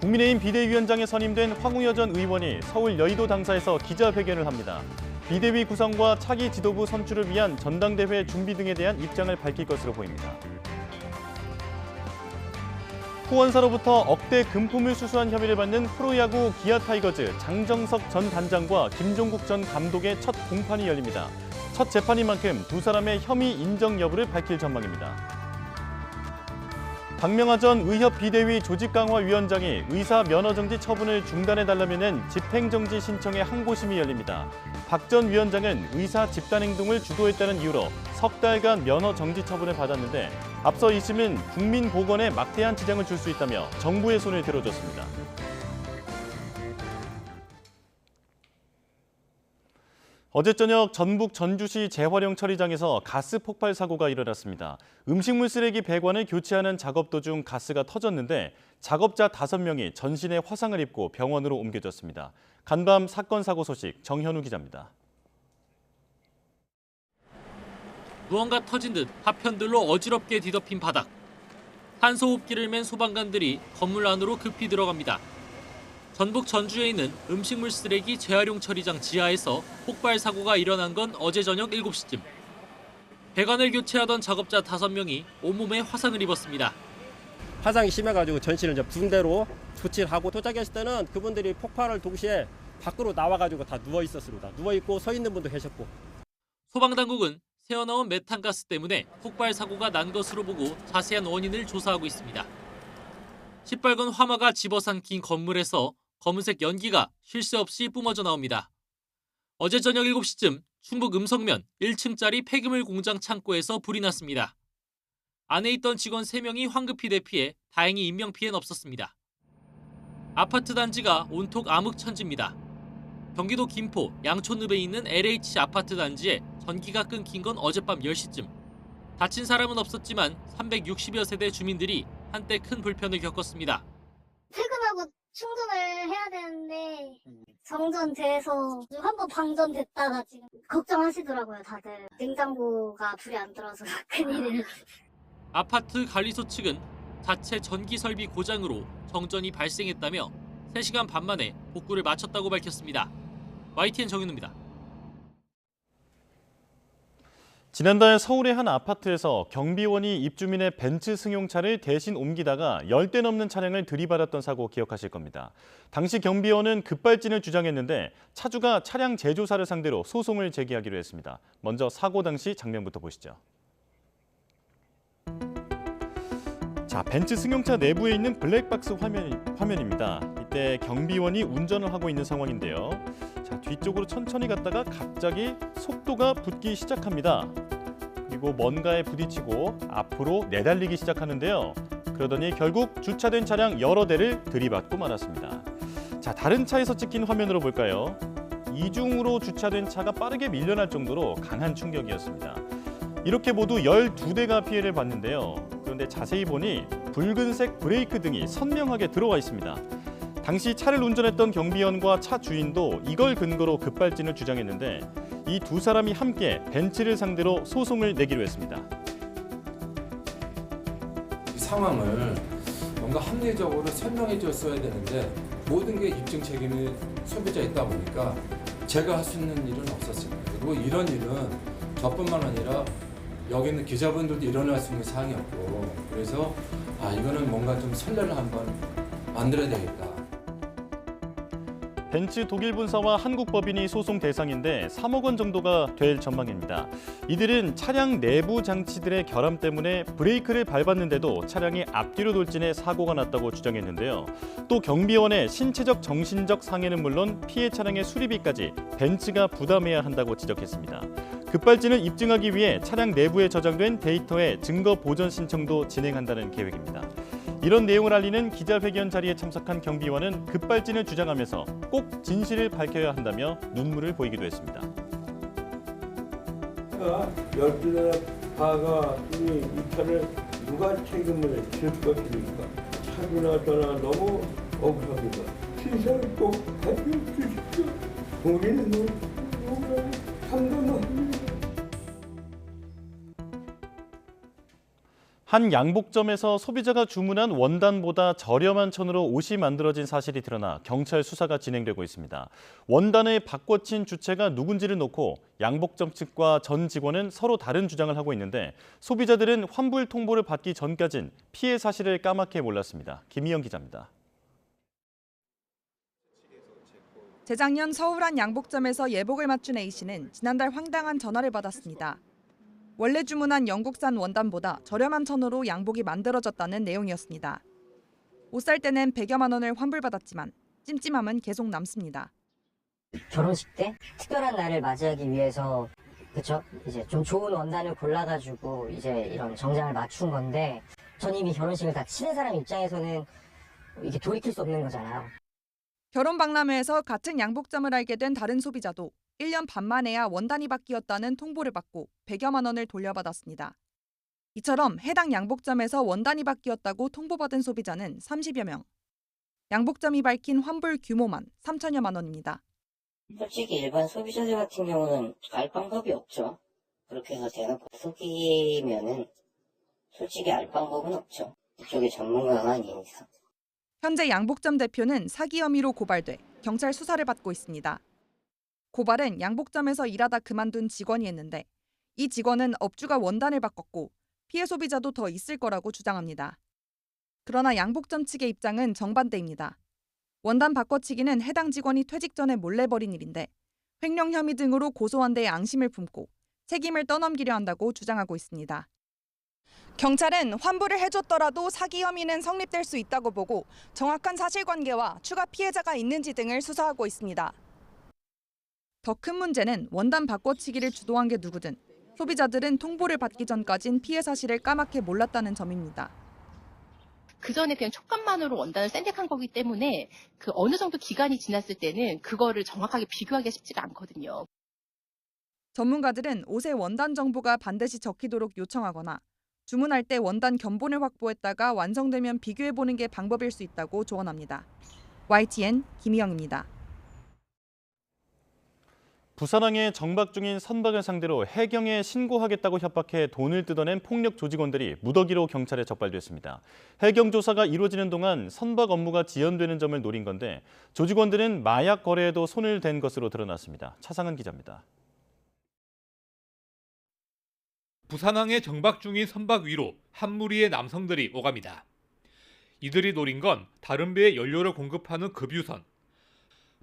국민의힘 비대위원장에 선임된 황우여 전 의원이 서울 여의도 당사에서 기자회견을 합니다. 비대위 구성과 차기 지도부 선출을 위한 전당대회 준비 등에 대한 입장을 밝힐 것으로 보입니다. 후원사로부터 억대 금품을 수수한 혐의를 받는 프로야구 기아 타이거즈 장정석 전 단장과 김종국 전 감독의 첫 공판이 열립니다. 첫 재판인 만큼 두 사람의 혐의 인정 여부를 밝힐 전망입니다. 박명하 전 의협 비대위 조직강화위원장이 의사 면허정지 처분을 중단해달라는 집행정지 신청의 항고심이 열립니다. 박 전 위원장은 의사 집단행동을 주도했다는 이유로 석 달간 면허정지 처분을 받았는데 앞서 2심은 국민보건에 막대한 지장을 줄 수 있다며 정부의 손을 들어줬습니다. 어제 저녁 전북 전주시 재활용 처리장에서 가스 폭발 사고가 일어났습니다. 음식물 쓰레기 배관을 교체하는 작업 도중 가스가 터졌는데 작업자 5명이 전신에 화상을 입고 병원으로 옮겨졌습니다. 간밤 사건 사고 소식 정현우 기자입니다. 무언가 터진 듯 파편들로 어지럽게 뒤덮인 바닥. 산소호흡기를 맨 소방관들이 건물 안으로 급히 들어갑니다. 전북 전주에 있는 음식물 쓰레기 재활용 처리장 지하에서 폭발 사고가 일어난 건 어제 저녁 7시쯤. 배관을 교체하던 작업자 5명이 온몸에 화상을 입었습니다. 화상이 심해가지고 전신을 이제 붕대로 조치를 하고 도착했을 때는 그분들이 폭발을 동시에 밖으로 나와가지고 다 누워 있었습니다. 누워 있고 서 있는 분도 계셨고. 소방당국은 새어나온 메탄가스 때문에 폭발 사고가 난 것으로 보고 자세한 원인을 조사하고 있습니다. 시뻘건 화마가 집어삼킨 건물에서 검은색 연기가 쉴 새 없이 뿜어져 나옵니다. 어제 저녁 7시쯤 충북 음성면 1층짜리 폐기물 공장 창고에서 불이 났습니다. 안에 있던 직원 3명이 황급히 대피해 다행히 인명피해는 없었습니다. 아파트 단지가 온통 암흑천지입니다. 경기도 김포 양촌읍에 있는 LH 아파트 단지에 전기가 끊긴 건 어젯밤 10시쯤. 다친 사람은 없었지만 360여 세대 주민들이 한때 큰 불편을 겪었습니다. 퇴근하고 충전을 해야 되는데 정전돼서 한번 방전됐다가 지금 걱정하시더라고요, 다들. 냉장고가 불이 안 들어서 큰일이에요. 아파트 관리소 측은 자체 전기 설비 고장으로 정전이 발생했다며 3시간 반 만에 복구를 마쳤다고 밝혔습니다. YTN 정윤우입니다. 지난달 서울의 한 아파트에서 경비원이 입주민의 벤츠 승용차를 대신 옮기다가 10대 넘는 차량을 들이받았던 사고 기억하실 겁니다. 당시 경비원은 급발진을 주장했는데 차주가 차량 제조사를 상대로 소송을 제기하기로 했습니다. 먼저 사고 당시 장면부터 보시죠. 자, 벤츠 승용차 내부에 있는 블랙박스 화면입니다. 이때 경비원이 운전을 하고 있는 상황인데요. 자, 뒤쪽으로 천천히 갔다가 갑자기 속도가 붙기 시작합니다. 그리고 뭔가에 부딪히고 앞으로 내달리기 시작하는데요. 그러더니 결국 주차된 차량 여러 대를 들이받고 말았습니다. 자, 다른 차에서 찍힌 화면으로 볼까요? 이중으로 주차된 차가 빠르게 밀려날 정도로 강한 충격이었습니다. 이렇게 모두 12대가 피해를 봤는데요. 그런데 자세히 보니 붉은색 브레이크 등이 선명하게 들어와 있습니다. 당시 차를 운전했던 경비원과 차 주인도 이걸 근거로 급발진을 주장했는데 이 두 사람이 함께 벤츠를 상대로 소송을 내기로 했습니다. 이 상황을 뭔가 합리적으로 설명해 줬어야 되는데 모든 게 입증 책임이 소비자에 있다 보니까 제가 할 수 있는 일은 없었습니다. 그리고 이런 일은 저뿐만 아니라 여기 있는 기자분들도 일어날 수 있는 사항이었고, 그래서 이거는 뭔가 좀 선례를 한번 만들어야 되겠다. 벤츠 독일 본사와 한국 법인이 소송 대상인데 3억 원 정도가 될 전망입니다. 이들은 차량 내부 장치들의 결함 때문에 브레이크를 밟았는데도 차량이 앞뒤로 돌진해 사고가 났다고 주장했는데요. 또 경비원의 신체적 정신적 상해는 물론 피해 차량의 수리비까지 벤츠가 부담해야 한다고 지적했습니다. 급발진을 입증하기 위해 차량 내부에 저장된 데이터의 증거 보전 신청도 진행한다는 계획입니다. 이런 내용을 알리는 기자회견 자리에 참석한 경비원은 급발진을 주장하면서 꼭 진실을 밝혀야 한다며 눈물을 보이기도 했습니다. 12대 가가 이 차를 누가 책임을 질 것입니까? 차주나 저나 너무 억울합니다. 진실을 꼭 밝혀주십시오. 우리는 누구나 참담합니다. 한 양복점에서 소비자가 주문한 원단보다 저렴한 천으로 옷이 만들어진 사실이 드러나 경찰 수사가 진행되고 있습니다. 원단을 바꿔친 주체가 누군지를 놓고 양복점 측과 전 직원은 서로 다른 주장을 하고 있는데 소비자들은 환불 통보를 받기 전까진 피해 사실을 까맣게 몰랐습니다. 김희영 기자입니다. 재작년 서울 한 양복점에서 예복을 맞춘 A씨는 지난달 황당한 전화를 받았습니다. 원래 주문한 영국산 원단보다 저렴한 천으로 양복이 만들어졌다는 내용이었습니다. 옷 살 때는 100여만 원을 환불받았지만 찜찜함은 계속 남습니다. 결혼식 때 특별한 날을 맞이하기 위해서 그렇죠? 이제 좀 좋은 원단을 골라가지고 이제 이런 정장을 맞춘 건데 전 이미 결혼식을 다 치른 사람 입장에서는 이게 돌이킬 수 없는 거잖아요. 결혼 박람회에서 같은 양복점을 알게 된 다른 소비자도 1년 반 만에야 원단이 바뀌었다는 통보를 받고 100여만 원을 돌려받았습니다. 이처럼 해당 양복점에서 원단이 바뀌었다고 통보받은 소비자는 30여 명. 양복점이 밝힌 환불 규모만 3천여만 원입니다. 솔직히 일반 소비자들 같은 경우는 알 방법이 없죠. 그렇게 해서 대놓고 속이면은 솔직히 알 방법은 없죠. 이쪽에 전문가가 아닌 이상. 현재 양복점 대표는 사기 혐의로 고발돼 경찰 수사를 받고 있습니다. 고발은 양복점에서 일하다 그만둔 직원이 했는데 이 직원은 업주가 원단을 바꿨고 피해 소비자도 더 있을 거라고 주장합니다. 그러나 양복점 측의 입장은 정반대입니다. 원단 바꿔치기는 해당 직원이 퇴직 전에 몰래 벌인 일인데 횡령 혐의 등으로 고소한 데에 앙심을 품고 책임을 떠넘기려 한다고 주장하고 있습니다. 경찰은 환불을 해줬더라도 사기 혐의는 성립될 수 있다고 보고 정확한 사실관계와 추가 피해자가 있는지 등을 수사하고 있습니다. 더 큰 문제는 원단 바꿔치기를 주도한 게 누구든 소비자들은 통보를 받기 전까진 피해 사실을 까맣게 몰랐다는 점입니다. 그 전에 그냥 촉감만으로 원단을 선택한 거기 때문에 그 어느 정도 기간이 지났을 때는 그거를 정확하게 비교하기가 쉽지가 않거든요. 전문가들은 옷의 원단 정보가 반드시 적히도록 요청하거나 주문할 때 원단 견본을 확보했다가 완성되면 비교해보는 게 방법일 수 있다고 조언합니다. YTN 김희영입니다. 부산항에 정박 중인 선박을 상대로 해경에 신고하겠다고 협박해 돈을 뜯어낸 폭력 조직원들이 무더기로 경찰에 적발됐습니다. 해경 조사가 이루어지는 동안 선박 업무가 지연되는 점을 노린 건데 조직원들은 마약 거래에도 손을 댄 것으로 드러났습니다. 차상은 기자입니다. 부산항에 정박 중인 선박 위로 한 무리의 남성들이 오갑니다. 이들이 노린 건 다른 배에 연료를 공급하는 급유선.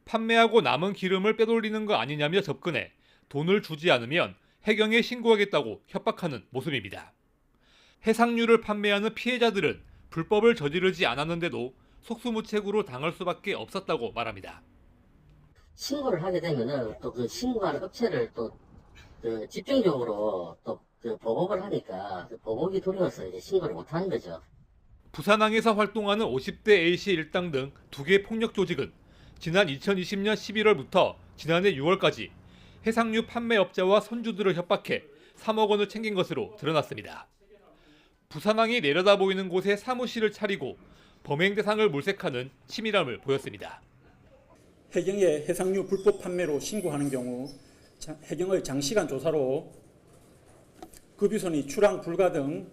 판매하고 남은 기름을 빼돌리는 거 아니냐며 접근해 돈을 주지 않으면 해경에 신고하겠다고 협박하는 모습입니다. 해상유를 판매하는 피해자들은 불법을 저지르지 않았는데도 속수무책으로 당할 수밖에 없었다고 말합니다. 신고를 하게 되면은 또 그 신고하는 업체를 또 집중적으로 또 보복을 하니까 보복이 두려워서 이제 신고를 못 하는 거죠. 부산항에서 활동하는 50대 A씨 일당 등 2개 폭력 조직은 지난 2020년 11월부터 지난해 6월까지 해상유 판매업자와 선주들을 협박해 3억 원을 챙긴 것으로 드러났습니다. 부산항이 내려다 보이는 곳에 사무실을 차리고 범행 대상을 물색하는 치밀함을 보였습니다. 해경에 해상유 불법 판매로 신고하는 경우 해경의 장시간 조사로 급유선이 출항 불가 등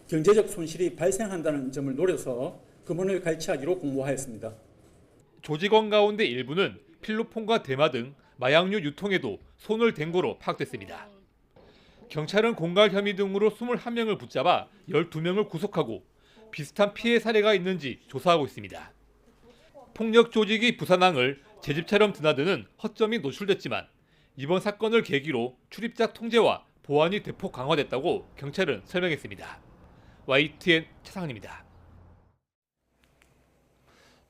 경제적 손실이 발생한다는 점을 노려서 금원을 갈취하기로 공모하였습니다. 조직원 가운데 일부는 필로폰과 대마 등 마약류 유통에도 손을 댄 거로 파악됐습니다. 경찰은 공갈 혐의 등으로 21명을 붙잡아 12명을 구속하고 비슷한 피해 사례가 있는지 조사하고 있습니다. 폭력 조직이 부산항을 제 집처럼 드나드는 허점이 노출됐지만 이번 사건을 계기로 출입자 통제와 보안이 대폭 강화됐다고 경찰은 설명했습니다. YTN 차상은입니다.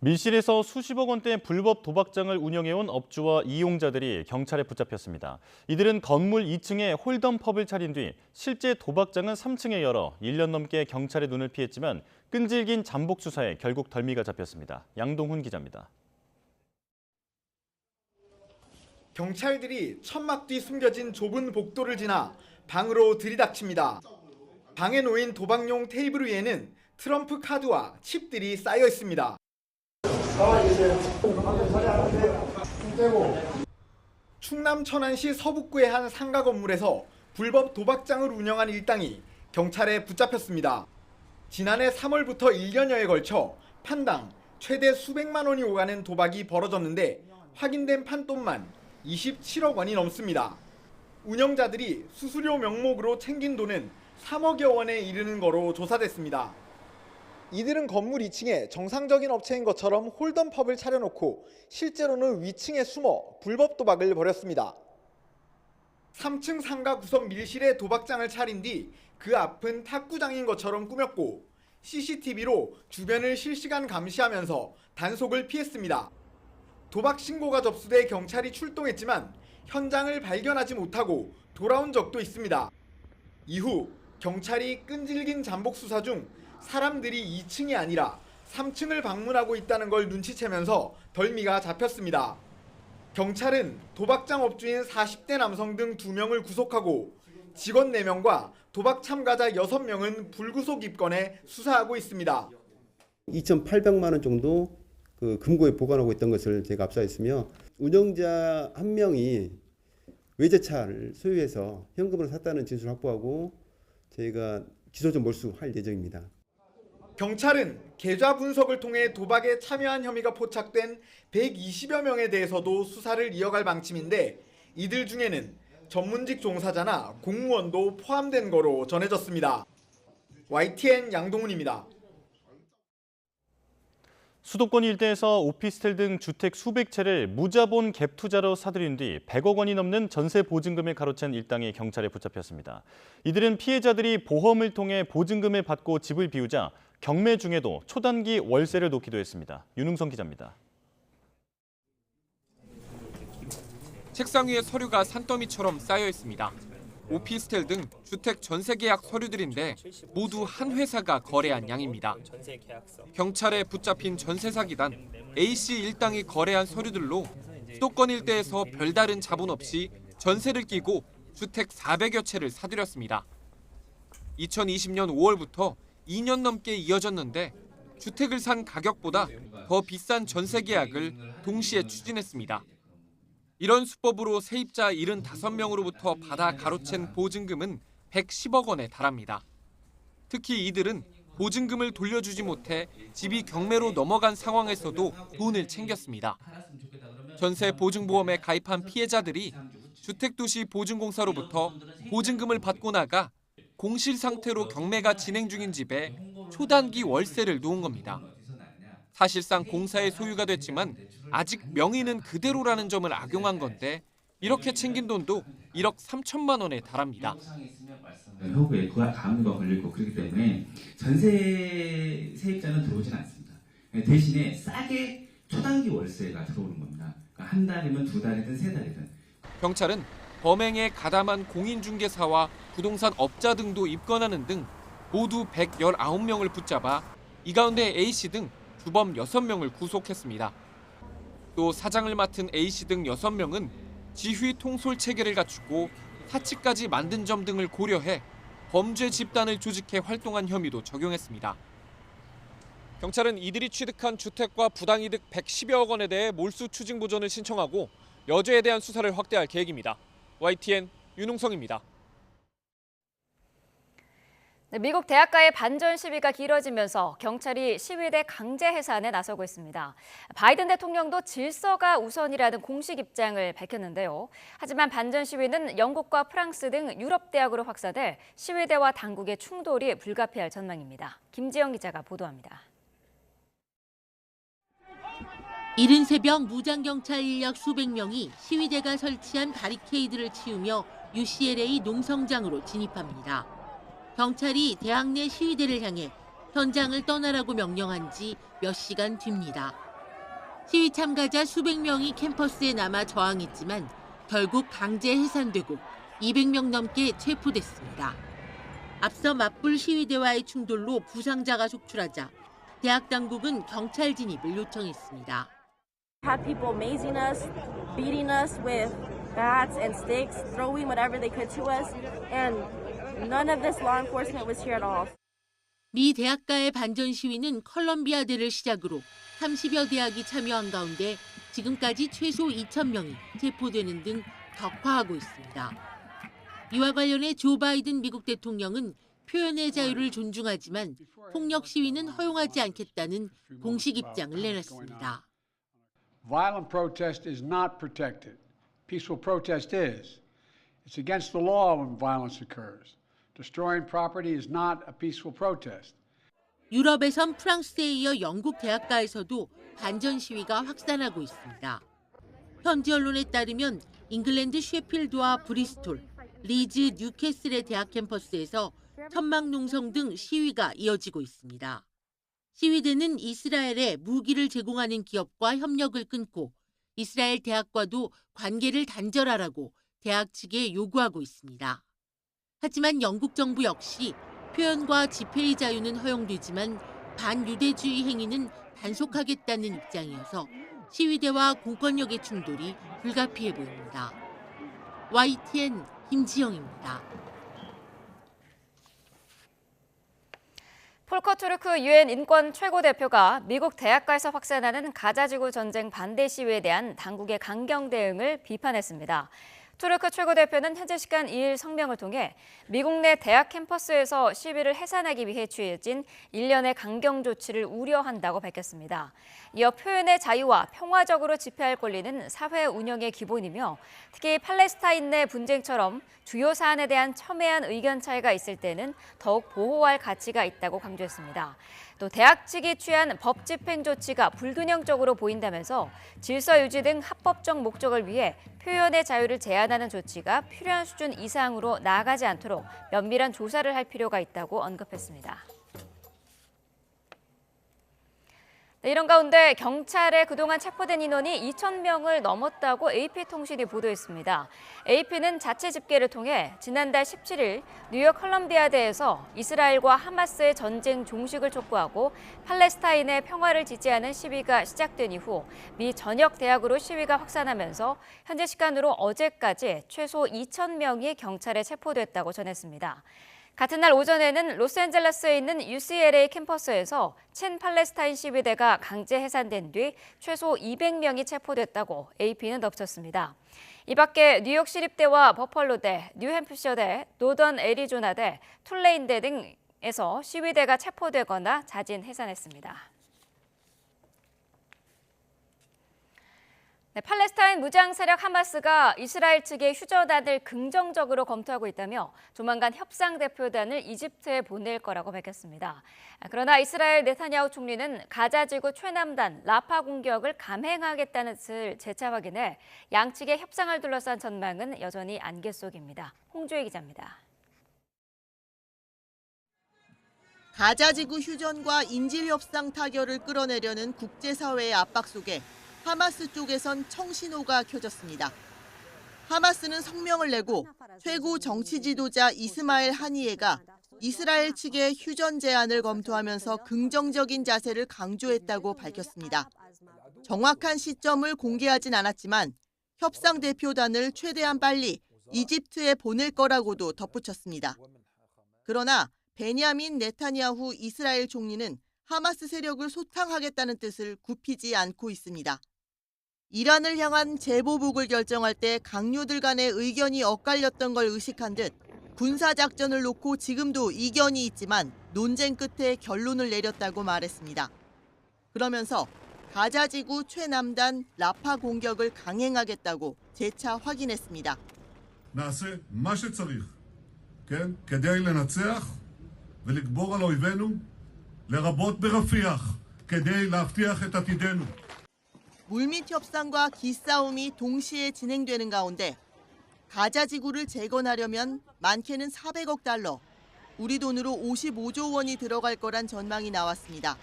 밀실에서 수십억 원대 불법 도박장을 운영해온 업주와 이용자들이 경찰에 붙잡혔습니다. 이들은 건물 2층에 홀덤펍을 차린 뒤 실제 도박장은 3층에 열어 1년 넘게 경찰의 눈을 피했지만 끈질긴 잠복 수사에 결국 덜미가 잡혔습니다. 양동훈 기자입니다. 경찰들이 천막 뒤 숨겨진 좁은 복도를 지나 방으로 들이닥칩니다. 방에 놓인 도박용 테이블 위에는 트럼프 카드와 칩들이 쌓여 있습니다. 충남 천안시 서북구의 한 상가 건물에서 불법 도박장을 운영한 일당이 경찰에 붙잡혔습니다. 지난해 3월부터 1년여에 걸쳐 판당 최대 수백만 원이 오가는 도박이 벌어졌는데 확인된 판돈만 27억 원이 넘습니다. 운영자들이 수수료 명목으로 챙긴 돈은 3억여 원에 이르는 거로 조사됐습니다. 이들은 건물 2층에 정상적인 업체인 것처럼 홀덤펍을 차려놓고 실제로는 위층에 숨어 불법 도박을 벌였습니다. 3층 상가 구석 밀실에 도박장을 차린 뒤 그 앞은 탁구장인 것처럼 꾸몄고 CCTV로 주변을 실시간 감시하면서 단속을 피했습니다. 도박 신고가 접수돼 경찰이 출동했지만 현장을 발견하지 못하고 돌아온 적도 있습니다. 이후 경찰이 끈질긴 잠복 수사 중 사람들이 2층이 아니라 3층을 방문하고 있다는 걸 눈치채면서 덜미가 잡혔습니다. 경찰은 도박장 업주인 40대 남성 등 2명을 구속하고 직원 4명과 도박 참가자 6명은 불구속 입건해 수사하고 있습니다. 2,800만 원 정도 그 금고에 보관하고 있던 것을 제가 압수했으며 운영자 한 명이 외제차를 소유해서 현금으로 샀다는 진술을 확보하고 저희가 기소적 몰수할 예정입니다. 경찰은 계좌 분석을 통해 도박에 참여한 혐의가 포착된 120여 명에 대해서도 수사를 이어갈 방침인데 이들 중에는 전문직 종사자나 공무원도 포함된 거로 전해졌습니다. YTN 양동훈입니다. 수도권 일대에서 오피스텔 등 주택 수백 채를 무자본 갭 투자로 사들인 뒤 100억 원이 넘는 전세 보증금을 가로챈 일당이 경찰에 붙잡혔습니다. 이들은 피해자들이 보험을 통해 보증금을 받고 집을 비우자 경매 중에도 초단기 월세를 놓기도 했습니다. 윤웅성 기자입니다. 책상 위에 서류가 산더미처럼 쌓여 있습니다. 오피스텔 등 주택 전세 계약 서류들인데 모두 한 회사가 거래한 양입니다. 경찰에 붙잡힌 전세 사기단 A씨 일당이 거래한 서류들로 수도권 일대에서 별다른 자본 없이 전세를 끼고 주택 400여 채를 사들였습니다. 2020년 5월부터 2년 넘게 이어졌는데 주택을 산 가격보다 더 비싼 전세 계약을 동시에 추진했습니다. 이런 수법으로 세입자 75명으로부터 받아 가로챈 보증금은 110억 원에 달합니다. 특히 이들은 보증금을 돌려주지 못해 집이 경매로 넘어간 상황에서도 돈을 챙겼습니다. 전세 보증보험에 가입한 피해자들이 주택도시 보증공사로부터 보증금을 받고 나가 공실 상태로 경매가 진행 중인 집에 초단기 월세를 놓은 겁니다. 사실상 공사의 소유가 됐지만 아직 명의는 그대로라는 점을 악용한 건데 이렇게 챙긴 돈도 1억 3천만 원에 달합니다. 허구에 가압류가 걸리고 그렇기 때문에 전세 세입자는 들어오진 않습니다. 대신에 싸게 초단기 월세가 들어오는 겁니다. 그러니까 한 달이면 2달이든 3달이든. 경찰은 범행에 가담한 공인중개사와 부동산 업자 등도 입건하는 등 모두 119명을 붙잡아 이 가운데 A씨 등 주범 6명을 구속했습니다. 또 사장을 맡은 A씨 등 6명은 지휘 통솔 체계를 갖추고 사치까지 만든 점 등을 고려해 범죄 집단을 조직해 활동한 혐의도 적용했습니다. 경찰은 이들이 취득한 주택과 부당이득 110여억 원에 대해 몰수 추징 보전을 신청하고 여죄에 대한 수사를 확대할 계획입니다. YTN 윤웅성입니다. 미국 대학가의 반전 시위가 길어지면서 경찰이 시위대 강제 해산에 나서고 있습니다. 바이든 대통령도 질서가 우선이라는 공식 입장을 밝혔는데요. 하지만 반전 시위는 영국과 프랑스 등 유럽 대학으로 확산돼 시위대와 당국의 충돌이 불가피할 전망입니다. 김지영 기자가 보도합니다. 이른 새벽 무장경찰 인력 수백 명이 시위대가 설치한 바리케이드를 치우며 UCLA 농성장으로 진입합니다. 경찰이 대학 내 시위대를 향해 현장을 떠나라고 명령한 지 몇 시간 뒤입니다. 시위 참가자 수백 명이 캠퍼스에 남아 저항했지만 결국 강제 해산되고 200명 넘게 체포됐습니다. 앞서 맞불 시위대와의 충돌로 부상자가 속출하자 대학 당국은 경찰 진입을 요청했습니다. Had people mazing us, beating us with bats and sticks, throwing whatever they could to us, and none of this law enforcement was here at all. 미 대학가의 반전 시위는 컬럼비아대를 시작으로 30여 대학이 참여한 가운데 지금까지 최소 2,000명이 체포되는 등 격화하고 있습니다. 이와 관련해 조 바이든 미국 대통령은 표현의 자유를 존중하지만 폭력 시위는 허용하지 않겠다는 공식 입장을 내놨습니다. Violent protest is not protected. Peaceful protest is. It's against the law when violence occurs. Destroying property is not a peaceful protest. 유럽에선 프랑스에 이어 영국 대학가에서도 반전 시위가 확산하고 있습니다. 현지 언론에 따르면 잉글랜드 셰필드와 브리스톨, 리즈, 뉴캐슬의 대학 캠퍼스에서 천막농성 등 시위가 이어지고 있습니다. 시위대는 이스라엘에 무기를 제공하는 기업과 협력을 끊고 이스라엘 대학과도 관계를 단절하라고 대학 측에 요구하고 있습니다. 하지만 영국 정부 역시 표현과 집회의 자유는 허용되지만 반유대주의 행위는 단속하겠다는 입장이어서 시위대와 공권력의 충돌이 불가피해 보입니다. YTN 김지영입니다. 폴커 투르크 유엔 인권 최고대표가 미국 대학가에서 확산하는 가자지구 전쟁 반대 시위에 대한 당국의 강경 대응을 비판했습니다. 투르크 최고대표는 현재 시간 2일 성명을 통해 미국 내 대학 캠퍼스에서 시위를 해산하기 위해 취해진 일련의 강경 조치를 우려한다고 밝혔습니다. 이어 표현의 자유와 평화적으로 집회할 권리는 사회 운영의 기본이며 특히 팔레스타인 내 분쟁처럼 주요 사안에 대한 첨예한 의견 차이가 있을 때는 더욱 보호할 가치가 있다고 강조했습니다. 또 대학 측이 취한 법 집행 조치가 불균형적으로 보인다면서 질서 유지 등 합법적 목적을 위해 표현의 자유를 제한하는 조치가 필요한 수준 이상으로 나아가지 않도록 면밀한 조사를 할 필요가 있다고 언급했습니다. 네, 이런 가운데 경찰에 그동안 체포된 인원이 2,000명을 넘었다고 AP통신이 보도했습니다. AP는 자체 집계를 통해 지난달 17일 뉴욕 컬럼비아대에서 이스라엘과 하마스의 전쟁 종식을 촉구하고 팔레스타인의 평화를 지지하는 시위가 시작된 이후 미 전역 대학으로 시위가 확산하면서 현재 시간으로 어제까지 최소 2,000명이 경찰에 체포됐다고 전했습니다. 같은 날 오전에는 로스앤젤레스에 있는 UCLA 캠퍼스에서 친팔레스타인 시위대가 강제 해산된 뒤 최소 200명이 체포됐다고 AP는 덧붙였습니다. 이 밖에 뉴욕 시립대와 버펄로대, 뉴햄프셔대, 노던 애리조나대, 툴레인대 등에서 시위대가 체포되거나 자진 해산했습니다. 네, 팔레스타인 무장 세력 하마스가 이스라엘 측의 휴전안을 긍정적으로 검토하고 있다며 조만간 협상 대표단을 이집트에 보낼 거라고 밝혔습니다. 그러나 이스라엘 네타냐후 총리는 가자지구 최남단 라파 공격을 감행하겠다는 뜻을 재차 확인해 양측의 협상을 둘러싼 전망은 여전히 안개 속입니다. 홍주혜 기자입니다. 가자지구 휴전과 인질협상 타결을 끌어내려는 국제사회의 압박 속에 하마스 쪽에선 청신호가 켜졌습니다. 하마스는 성명을 내고 최고 정치 지도자 이스마엘 하니예가 이스라엘 측의 휴전 제안을 검토하면서 긍정적인 자세를 강조했다고 밝혔습니다. 정확한 시점을 공개하진 않았지만 협상 대표단을 최대한 빨리 이집트에 보낼 거라고도 덧붙였습니다. 그러나 베냐민 네타냐후 이스라엘 총리는 하마스 세력을 소탕하겠다는 뜻을 굽히지 않고 있습니다. 이란을 향한 재보복을 결정할 때 강요들 간의 의견이 엇갈렸던 걸 의식한 듯 군사작전을 놓고 지금도 이견이 있지만 논쟁 끝에 결론을 내렸다고 말했습니다. 그러면서 가자지구 최남단 라파 공격을 강행하겠다고 재차 확인했습니다. נעשה מה שצריך, כן? כדי לנצח ולגבור על אויבינו, לרבות ברפיח, כדי להבטיח את עתידנו. 물밑 협상과 기싸움이 동시에 진행되는 가운데 가자지구를 재건하려면 많게는 400억 달러, 우리 돈으로 55조 원이 들어갈 거란 전망이 나왔습니다.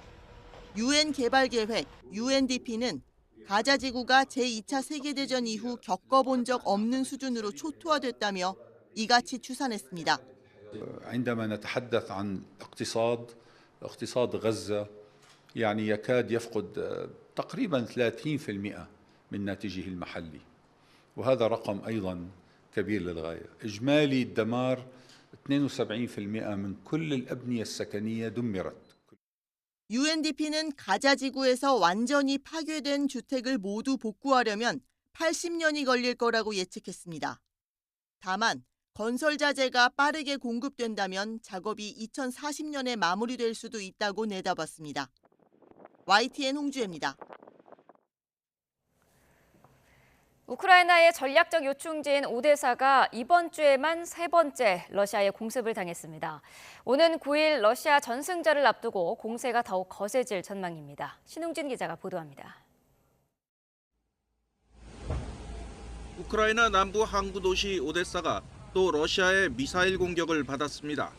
유엔 개발계획 UNDP는 가자지구가 제2차 세계대전 이후 겪어본 적 없는 수준으로 초토화됐다며 이같이 추산했습니다. عندما نتحدث عن اقتصاد غزة يعني يكاد يفقد تقريبا 30% من ناتجه المحلي وهذا رقم أيضا كبير للغاية. إجمالي الدمار 72% من كل الأبنية السكنية دمرت. UNDP는 가자지구에서 완전히 파괴된 주택을 모두 복구하려면 80년이 걸릴 거라고 예측했습니다. 다만 건설 자재가 빠르게 공급된다면 작업이 2040년에 마무리될 수도 있다고 내다봤습니다. YTN 홍주혜입니다. 우크라이나의 전략적 요충지인 오데사가 이번 주에만 3번째 러시아의 공습을 당했습니다. 오는 9일 러시아 전승절을 앞두고 공세가 더욱 거세질 전망입니다. 신웅진 기자가 보도합니다. 우크라이나 남부 항구 도시 오데사가 또 러시아의 미사일 공격을 받았습니다.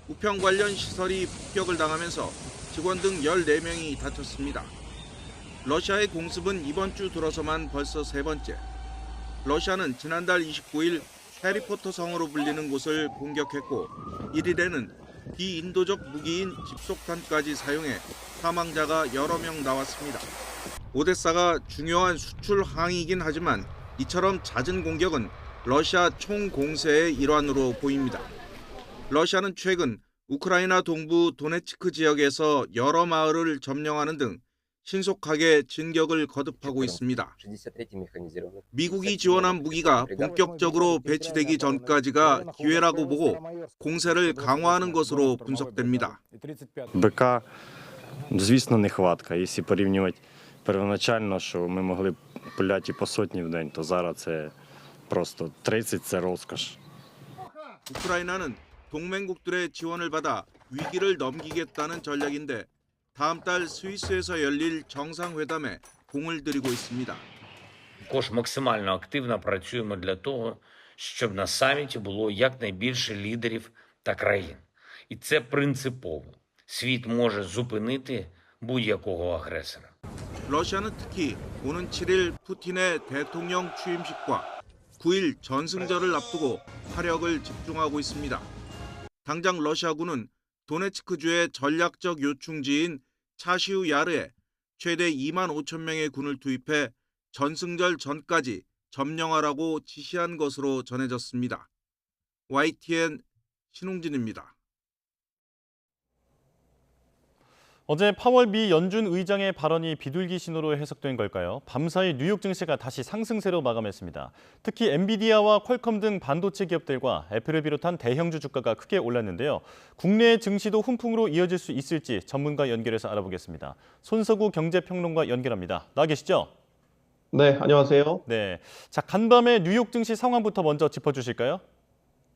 우편 관련 시설이 폭격을 당하면서 직원 등 14명이 다쳤습니다. 러시아의 공습은 이번 주 들어서만 벌써 3번째. 러시아는 지난달 29일 해리포터 성으로 불리는 곳을 공격했고 1일에는 비인도적 무기인 집속탄까지 사용해 사망자가 여러 명 나왔습니다. 오데사가 중요한 수출 항이긴 하지만 이처럼 잦은 공격은 러시아 총공세의 일환으로 보입니다. 러시아는 최근 우크라이나 동부 도네츠크 지역에서 여러 마을을 점령하는 등 신속하게 진격을 거듭하고 있습니다. 미국이 지원한 무기가 본격적으로 배치되기 전까지가 기회라고 보고 공세를 강화하는 것으로 분석됩니다. БК, звісно, нехватка. Якщо порівнювати первоначально, що ми могли пуляти по сотні в день, то зараз це просто 30 – це розкош. 우크라이나는 동맹국들의 지원을 받아 위기를 넘기겠다는 전략인데 다음 달 스위스에서 열릴 정상회담에 공을 들이고 있습니다. Також максимально активно працюємо для того, щоб на саміті було якнайбільше лідерів та країн. І це принципово. Світ може зупинити будь-якого агресора. 러시아는 특히 오는 7일 푸틴의 대통령 취임식과 9일 전승절을 앞두고 화력을 집중하고 있습니다. 당장 러시아군은 도네츠크주의 전략적 요충지인 차시우 야르에 최대 2만 5천 명의 군을 투입해 전승절 전까지 점령하라고 지시한 것으로 전해졌습니다. YTN 신웅진입니다. 어제 파월 미 연준 의장의 발언이 비둘기 신호로 해석된 걸까요? 밤사이 뉴욕 증시가 다시 상승세로 마감했습니다. 특히 엔비디아와 퀄컴 등 반도체 기업들과 애플을 비롯한 대형주 주가가 크게 올랐는데요. 국내 증시도 훈풍으로 이어질 수 있을지 전문가 연결해서 알아보겠습니다. 손석우 경제평론가 연결합니다. 나와 계시죠? 네, 안녕하세요. 네, 자 간밤에 뉴욕 증시 상황부터 먼저 짚어주실까요?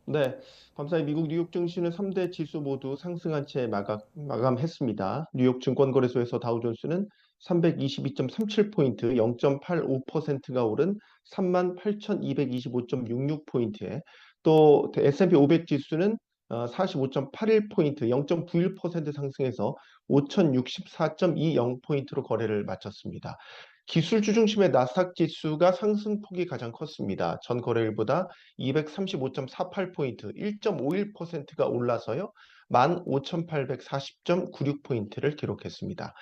네, 밤사이 미국 뉴욕 증시는 3대 지수 모두 상승한 채 마감했습니다. 뉴욕 증권거래소에서 다우존스는 322.37포인트, 0.85%가 오른 38,225.66포인트에 또 S&P 500 지수는 45.81포인트, 0.91% 상승해서 5,064.20포인트로 거래를 마쳤습니다. 기술주 중심의 나스닥 지수가 상승폭이 가장 컸습니다. 전 거래일보다 235.48포인트, 1.51%가 올라서요. 15,840.96포인트를 기록했습니다.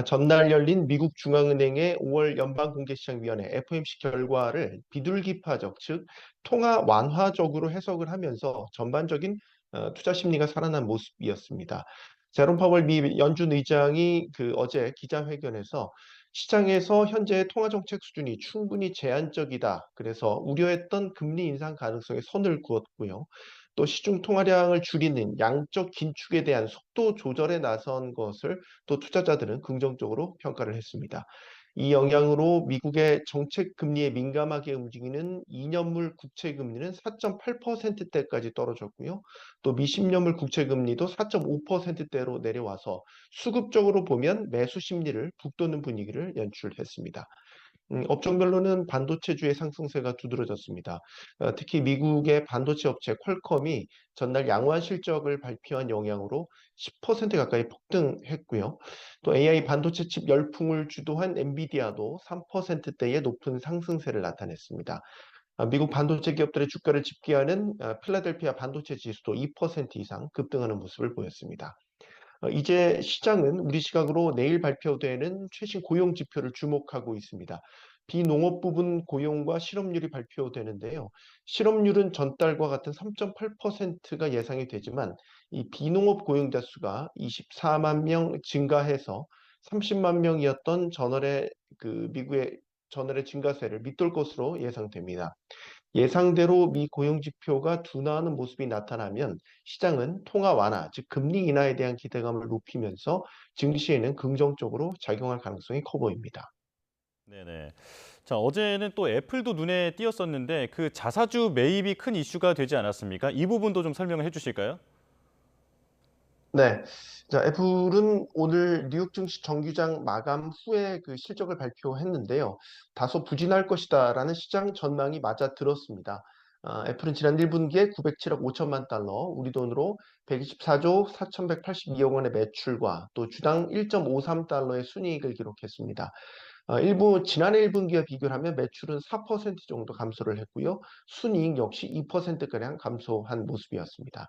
전날 열린 미국 중앙은행의 5월 연방공개시장위원회 FOMC 결과를 비둘기파적, 즉 통화 완화적으로 해석을 하면서 전반적인 투자 심리가 살아난 모습이었습니다. 제롬 파월 미 연준 의장이 어제 기자회견에서 시장에서 현재의 통화정책 수준이 충분히 제한적이다. 그래서 우려했던 금리 인상 가능성에 선을 그었고요. 또 시중 통화량을 줄이는 양적 긴축에 대한 속도 조절에 나선 것을 또 투자자들은 긍정적으로 평가를 했습니다. 이 영향으로 미국의 정책 금리에 민감하게 움직이는 2년물 국채 금리는 4.8%대까지 떨어졌고요. 또 미 10년물 국채 금리도 4.5%대로 내려와서 수급적으로 보면 매수 심리를 북돋는 분위기를 연출했습니다. 업종별로는 반도체주의 상승세가 두드러졌습니다. 특히 미국의 반도체 업체 퀄컴이 전날 양호한 실적을 발표한 영향으로 10% 가까이 폭등했고요. 또 AI 반도체 칩 열풍을 주도한 엔비디아도 3%대의 높은 상승세를 나타냈습니다. 미국 반도체 기업들의 주가를 집계하는 필라델피아 반도체 지수도 2% 이상 급등하는 모습을 보였습니다. 이제 시장은 우리 시각으로 내일 발표되는 최신 고용 지표를 주목하고 있습니다. 비농업 부분 고용과 실업률이 발표되는데요. 실업률은 전달과 같은 3.8%가 예상이 되지만 이 비농업 고용자 수가 24만 명 증가해서 30만 명이었던 전월의 미국의 전월의 증가세를 밑돌 것으로 예상됩니다. 예상대로 미 고용지표가 둔화하는 모습이 나타나면 시장은 통화 완화, 즉 금리 인하에 대한 기대감을 높이면서 증시에는 긍정적으로 작용할 가능성이 커 보입니다. 네네. 자, 어제는 또 애플도 눈에 띄었었는데 그 자사주 매입이 큰 이슈가 되지 않았습니까? 이 부분도 좀 설명을 해주실까요? 네. 자, 애플은 오늘 뉴욕 증시 정규장 마감 후에 실적을 발표했는데요. 다소 부진할 것이다라는 시장 전망이 맞아 들었습니다. 애플은 지난 1분기에 907억 5천만 달러, 우리 돈으로 124조 4,182억 원의 매출과 또 주당 1.53달러의 순이익을 기록했습니다. 지난해 1분기와 비교를 하면 매출은 4% 정도 감소를 했고요. 순이익 역시 2%가량 감소한 모습이었습니다.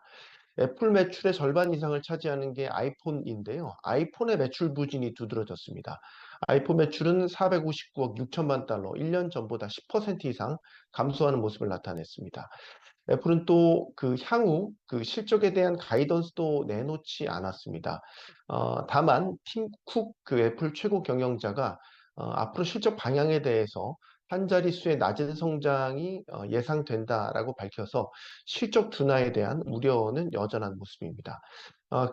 애플 매출의 절반 이상을 차지하는 게 아이폰인데요. 아이폰의 매출 부진이 두드러졌습니다. 아이폰 매출은 459억 6천만 달러, 1년 전보다 10% 이상 감소하는 모습을 나타냈습니다. 애플은 또 그 향후 그 실적에 대한 가이던스도 내놓지 않았습니다. 다만 팀 쿡 그 애플 최고 경영자가 앞으로 실적 방향에 대해서 한 자릿수의 낮은 성장이 예상된다라고 밝혀서 실적 둔화에 대한 우려는 여전한 모습입니다.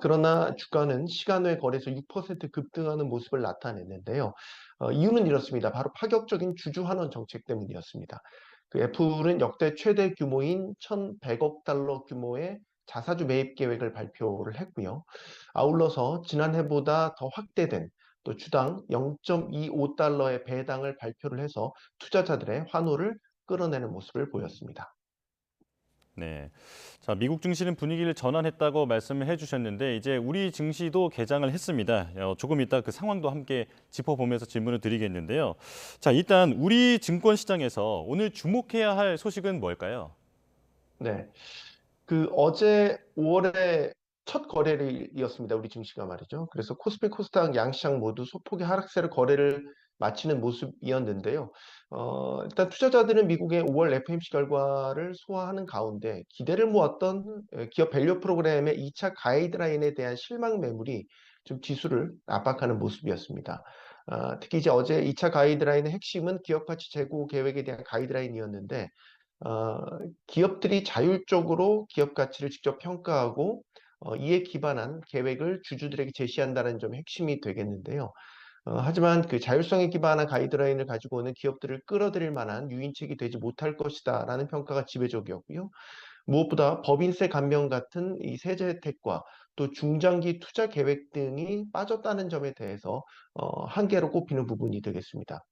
그러나 주가는 시간 외 거래에서 6% 급등하는 모습을 나타냈는데요. 이유는 이렇습니다. 바로 파격적인 주주 환원 정책 때문이었습니다. 그 애플은 역대 최대 규모인 1,100억 달러 규모의 자사주 매입 계획을 발표를 했고요. 아울러서 지난해보다 더 확대된 또 주당 0.25달러의 배당을 발표를 해서 투자자들의 환호를 끌어내는 모습을 보였습니다. 네. 자, 미국 증시는 분위기를 전환했다고 말씀을 해주셨는데 이제 우리 증시도 개장을 했습니다. 조금 이따 그 상황도 함께 짚어보면서 질문을 드리겠는데요. 자, 일단 우리 증권 시장에서 오늘 주목해야 할 소식은 뭘까요? 네. 그 어제 5월에 첫 거래일이었습니다. 우리 증시가 말이죠. 그래서 코스피, 코스닥 양시장 모두 소폭의 하락세로 거래를 마치는 모습이었는데요. 일단 투자자들은 미국의 5월 FOMC 결과를 소화하는 가운데 기대를 모았던 기업 밸류 프로그램의 2차 가이드라인에 대한 실망 매물이 좀 지수를 압박하는 모습이었습니다. 특히 이제 어제 2차 가이드라인의 핵심은 기업 가치 재고 계획에 대한 가이드라인이었는데 기업들이 자율적으로 기업 가치를 직접 평가하고 이에 기반한 계획을 주주들에게 제시한다는 점이 핵심이 되겠는데요. 하지만 그 자율성에 기반한 가이드라인을 가지고 오는 기업들을 끌어들일 만한 유인책이 되지 못할 것이다라는 평가가 지배적이었고요. 무엇보다 법인세 감면 같은 이 세제 혜택과 또 중장기 투자 계획 등이 빠졌다는 점에 대해서 한계로 꼽히는 부분이 되겠습니다.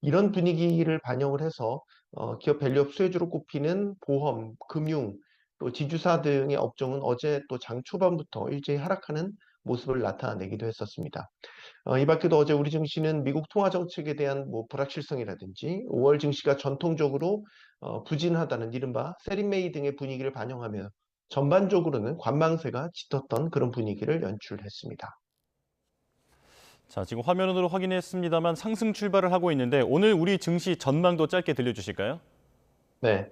이런 분위기를 반영을 해서 기업 밸류업 수혜주로 꼽히는 보험, 금융, 또 지주사 등의 업종은 어제 또 장 초반부터 일제히 하락하는 모습을 나타내기도 했었습니다. 이 밖에도 어제 우리 증시는 미국 통화 정책에 대한 불확실성이라든지 5월 증시가 전통적으로 부진하다는 이른바 세린메이 등의 분위기를 반영하며 전반적으로는 관망세가 짙었던 그런 분위기를 연출했습니다. 자, 지금 화면으로 확인했습니다만 상승 출발을 하고 있는데 오늘 우리 증시 전망도 짧게 들려주실까요? 네.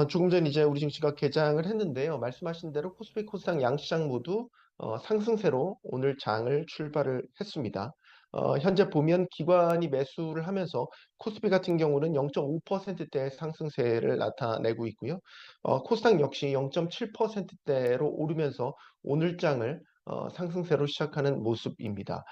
조금 전 이제 우리 증시가 개장을 했는데요. 말씀하신 대로 코스피, 코스닥 양시장 모두 상승세로 오늘 장을 출발을 했습니다. 현재 보면 기관이 매수를 하면서 코스피 같은 경우는 0.5%대의 상승세를 나타내고 있고요. 코스닥 역시 0.7%대로 오르면서 오늘 장을 상승세로 시작하는 모습입니다.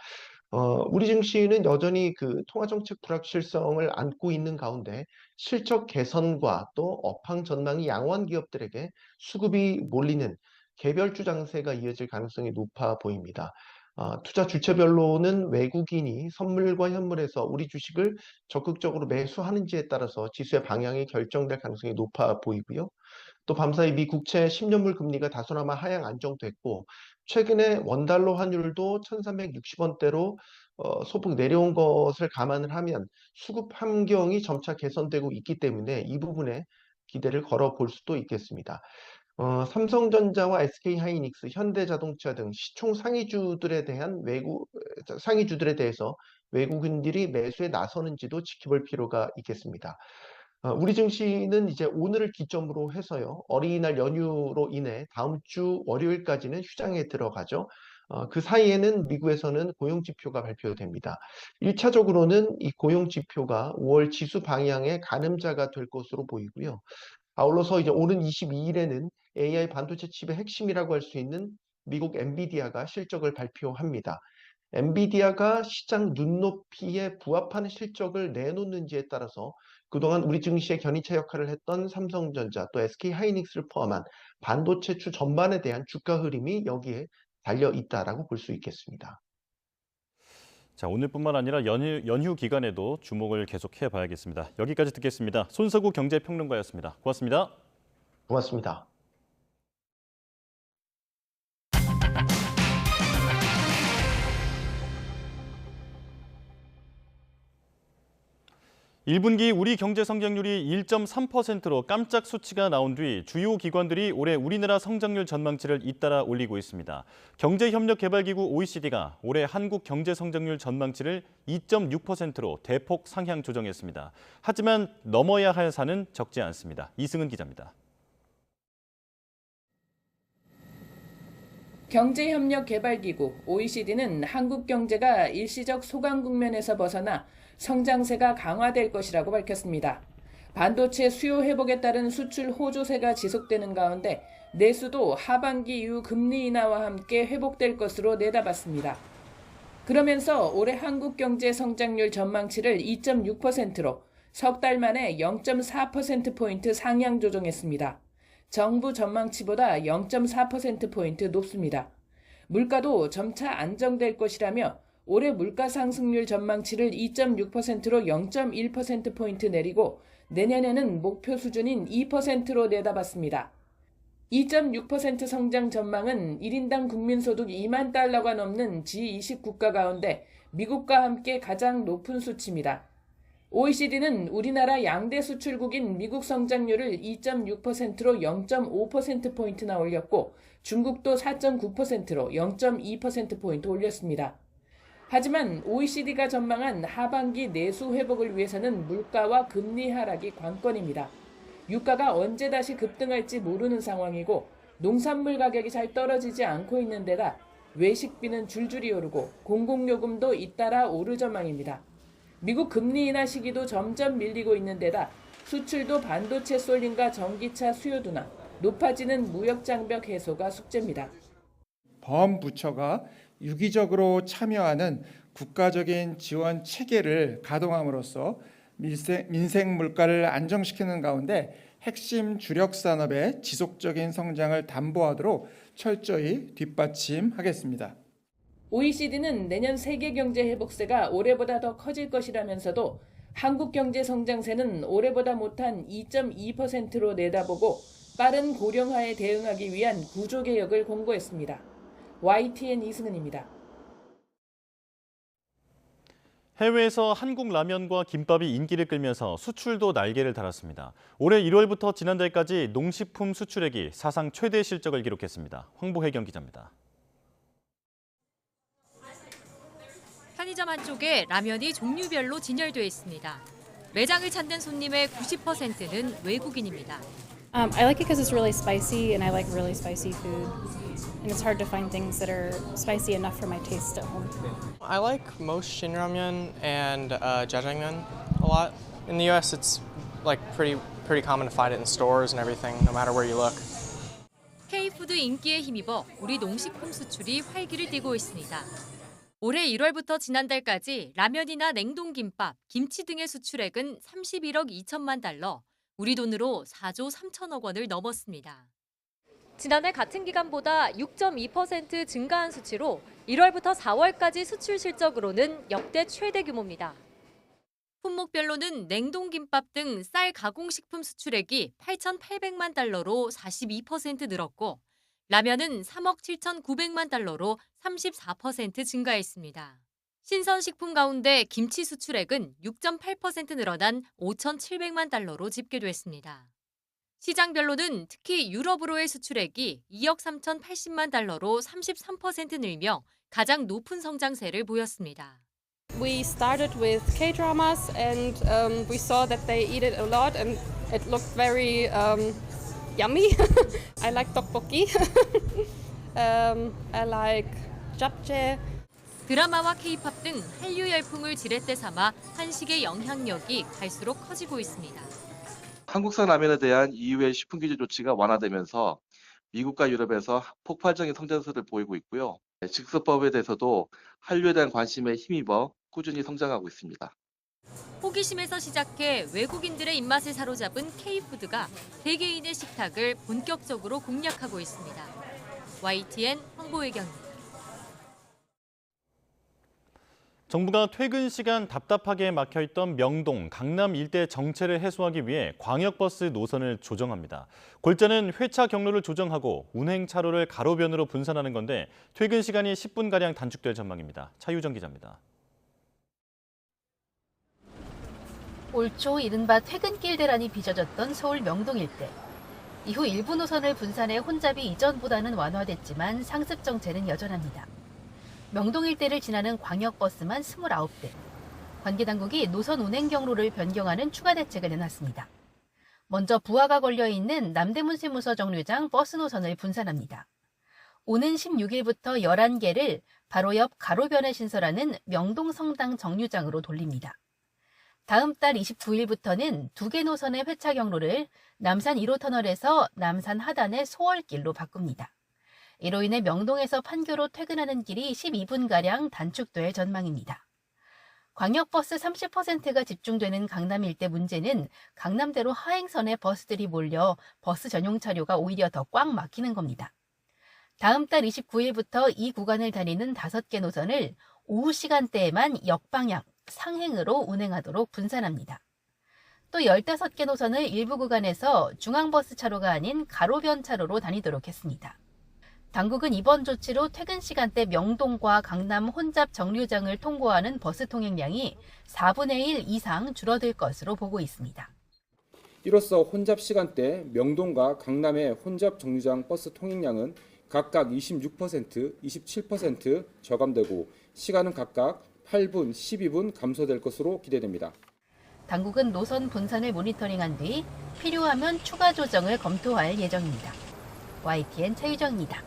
우리 증시는 여전히 그 통화정책 불확실성을 안고 있는 가운데 실적 개선과 또 업황 전망이 양호한 기업들에게 수급이 몰리는 개별주 장세가 이어질 가능성이 높아 보입니다. 투자 주체별로는 외국인이 선물과 현물에서 우리 주식을 적극적으로 매수하는지에 따라서 지수의 방향이 결정될 가능성이 높아 보이고요. 또 밤사이 미 국채 10년물 금리가 다소나마 하향 안정됐고 최근에 원달러 환율도 1360원대로 소폭 내려온 것을 감안을 하면 수급 환경이 점차 개선되고 있기 때문에 이 부분에 기대를 걸어볼 수도 있겠습니다. 삼성전자와 SK하이닉스, 현대자동차 등 시총 상위주들에 대해서 외국인들이 매수에 나서는지도 지켜볼 필요가 있겠습니다. 우리 증시는 이제 오늘을 기점으로 해서요. 어린이날 연휴로 인해 다음 주 월요일까지는 휴장에 들어가죠. 그 사이에는 미국에서는 고용지표가 발표됩니다. 1차적으로는 이 고용지표가 5월 지수 방향의 가늠자가 될 것으로 보이고요. 아울러서 이제 오는 22일에는 AI 반도체 칩의 핵심이라고 할 수 있는 미국 엔비디아가 실적을 발표합니다. 엔비디아가 시장 눈높이에 부합하는 실적을 내놓는지에 따라서 그동안 우리 증시의 견인차 역할을 했던 삼성전자 또 SK하이닉스를 포함한 반도체주 전반에 대한 주가 흐름이 여기에 달려 있다라고 볼 수 있겠습니다. 자, 오늘뿐만 아니라 연휴 기간에도 주목을 계속해 봐야겠습니다. 여기까지 듣겠습니다. 손석구 경제평론가였습니다. 고맙습니다. 고맙습니다. 1분기 우리 경제 성장률이 1.3%로 깜짝 수치가 나온 뒤 주요 기관들이 올해 우리나라 성장률 전망치를 잇따라 올리고 있습니다. 경제협력개발기구 OECD가 올해 한국 경제 성장률 전망치를 2.6%로 대폭 상향 조정했습니다. 하지만 넘어야 할 산은 적지 않습니다. 이승은 기자입니다. 경제협력개발기구 OECD는 한국 경제가 일시적 소강 국면에서 벗어나 성장세가 강화될 것이라고 밝혔습니다. 반도체 수요 회복에 따른 수출 호조세가 지속되는 가운데 내수도 하반기 이후 금리 인하와 함께 회복될 것으로 내다봤습니다. 그러면서 올해 한국 경제 성장률 전망치를 2.6%로 석 달 만에 0.4%포인트 상향 조정했습니다. 정부 전망치보다 0.4%포인트 높습니다. 물가도 점차 안정될 것이라며 올해 물가 상승률 전망치를 2.6%로 0.1%포인트 내리고 내년에는 목표 수준인 2%로 내다봤습니다. 2.6% 성장 전망은 1인당 국민소득 2만 달러가 넘는 G20 국가 가운데 미국과 함께 가장 높은 수치입니다. OECD는 우리나라 양대 수출국인 미국 성장률을 2.6%로 0.5%포인트나 올렸고 중국도 4.9%로 0.2%포인트 올렸습니다. 하지만 OECD가 전망한 하반기 내수 회복을 위해서는 물가와 금리 하락이 관건입니다. 유가가 언제 다시 급등할지 모르는 상황이고 농산물 가격이 잘 떨어지지 않고 있는 데다 외식비는 줄줄이 오르고 공공요금도 잇따라 오를 전망입니다. 미국 금리 인하 시기도 점점 밀리고 있는 데다 수출도 반도체 쏠림과 전기차 수요 둔화, 높아지는 무역 장벽 해소가 숙제입니다. 범부처가 유기적으로 참여하는 국가적인 지원 체계를 가동함으로써 민생 물가를 안정시키는 가운데 핵심 주력 산업의 지속적인 성장을 담보하도록 철저히 뒷받침하겠습니다. OECD는 내년 세계 경제 회복세가 올해보다 더 커질 것이라면서도 한국 경제 성장세는 올해보다 못한 2.2%로 내다보고 빠른 고령화에 대응하기 위한 구조개혁을 공고했습니다. YTN 이승은입니다. 해외에서 한국 라면과 김밥이 인기를 끌면서 수출도 날개를 달았습니다. 올해 1월부터 지난달까지 농식품 수출액이 사상 최대 실적을 기록했습니다. 황보혜경 기자입니다. 편의점 한쪽에 라면이 종류별로 진열돼 있습니다. 매장을 찾는 손님의 90%는 외국인입니다. I like it because it's really spicy and I like really spicy food. And it's hard to find things that are spicy enough for my taste at home. I like most Shin Ramyeon and Jjajangmyeon a lot. In the US it's like pretty common to find it in stores and everything no matter where you look. K-푸드 인기에 힘입어 우리 농식품 수출이 활기를 띠고 있습니다. 올해 1월부터 지난달까지 라면이나 냉동김밥, 김치 등의 수출액은 31억 2천만 달러, 우리 돈으로 4조 3천억 원을 넘었습니다. 지난해 같은 기간보다 6.2% 증가한 수치로 1월부터 4월까지 수출 실적으로는 역대 최대 규모입니다. 품목별로는 냉동김밥 등 쌀 가공식품 수출액이 8,800만 달러로 42% 늘었고 라면은 3억 7,900만 달러로 34% 증가했습니다. 신선식품 가운데 김치 수출액은 6.8% 늘어난 5,700만 달러로 집계됐습니다. 시장별로는 특히 유럽으로의 수출액이 2억 3,080만 달러로 33% 늘며 가장 높은 성장세를 보였습니다. We started with K-dramas and we saw that they eat it a lot and it looked very yummy. I like tteokbokki. I like japchae. 드라마와 K-팝 등 한류 열풍을 지렛대 삼아 한식의 영향력이 갈수록 커지고 있습니다. 한국산 라면에 대한 EU의 식품 규제 조치가 완화되면서 미국과 유럽에서 폭발적인 성장세를 보이고 있고요. 직수법에 대해서도 한류에 대한 관심에 힘입어 꾸준히 성장하고 있습니다. 호기심에서 시작해 외국인들의 입맛을 사로잡은 K-푸드가 세계인의 식탁을 본격적으로 공략하고 있습니다. YTN 황보혜경입니다. 정부가 퇴근 시간 답답하게 막혀있던 명동, 강남 일대 정체를 해소하기 위해 광역버스 노선을 조정합니다. 골자는 회차 경로를 조정하고 운행 차로를 가로변으로 분산하는 건데 퇴근 시간이 10분가량 단축될 전망입니다. 차유정 기자입니다. 올 초 이른바 퇴근길 대란이 빚어졌던 서울 명동 일대. 이후 일부 노선을 분산해 혼잡이 이전보다는 완화됐지만 상습 정체는 여전합니다. 명동 일대를 지나는 광역버스만 29대. 관계당국이 노선 운행 경로를 변경하는 추가 대책을 내놨습니다. 먼저 부하가 걸려있는 남대문 세무서 정류장 버스 노선을 분산합니다. 오는 16일부터 11개를 바로 옆 가로변에 신설하는 명동 성당 정류장으로 돌립니다. 다음 달 29일부터는 2개 노선의 회차 경로를 남산 1호 터널에서 남산 하단의 소월길로 바꿉니다. 이로 인해 명동에서 판교로 퇴근하는 길이 12분가량 단축될 전망입니다. 광역버스 30%가 집중되는 강남 일대 문제는 강남대로 하행선에 버스들이 몰려 버스 전용 차료가 오히려 더 꽉 막히는 겁니다. 다음 달 29일부터 이 구간을 다니는 5개 노선을 오후 시간대에만 역방향, 상행으로 운행하도록 분산합니다. 또 15개 노선을 일부 구간에서 중앙버스 차로가 아닌 가로변 차로로 다니도록 했습니다. 당국은 이번 조치로 퇴근 시간대 명동과 강남 혼잡 정류장을 통과하는 버스 통행량이 4분의 1 이상 줄어들 것으로 보고 있습니다. 이로써 혼잡 시간대 명동과 강남의 혼잡 정류장 버스 통행량은 각각 26%, 27% 저감되고 시간은 각각 8분, 12분 감소될 것으로 기대됩니다. 당국은 노선 분산을 모니터링한 뒤 필요하면 추가 조정을 검토할 예정입니다. YTN 최유정입니다.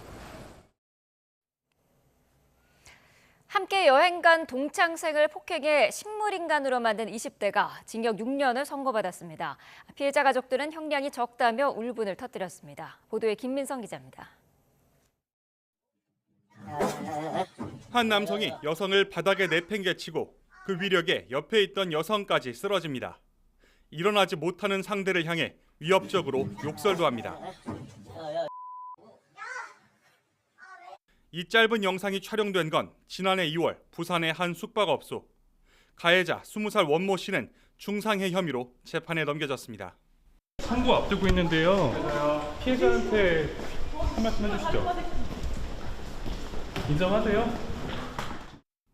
함께 여행 간 동창생을 폭행해 식물인간으로 만든 20대가 징역 6년을 선고받았습니다. 피해자 가족들은 형량이 적다며 울분을 터뜨렸습니다. 보도에 김민성 기자입니다. 한 남성이 여성을 바닥에 내팽개치고 그 위력에 옆에 있던 여성까지 쓰러집니다. 일어나지 못하는 상대를 향해 위협적으로 욕설도 합니다. 이 짧은 영상이 촬영된 건 지난해 2월 부산의 한 숙박업소. 가해자 20살 원모 씨는 중상해 혐의로 재판에 넘겨졌습니다. 선고 앞두고 있는데요. 피해자한테 한 말씀 해주시죠. 인정하세요?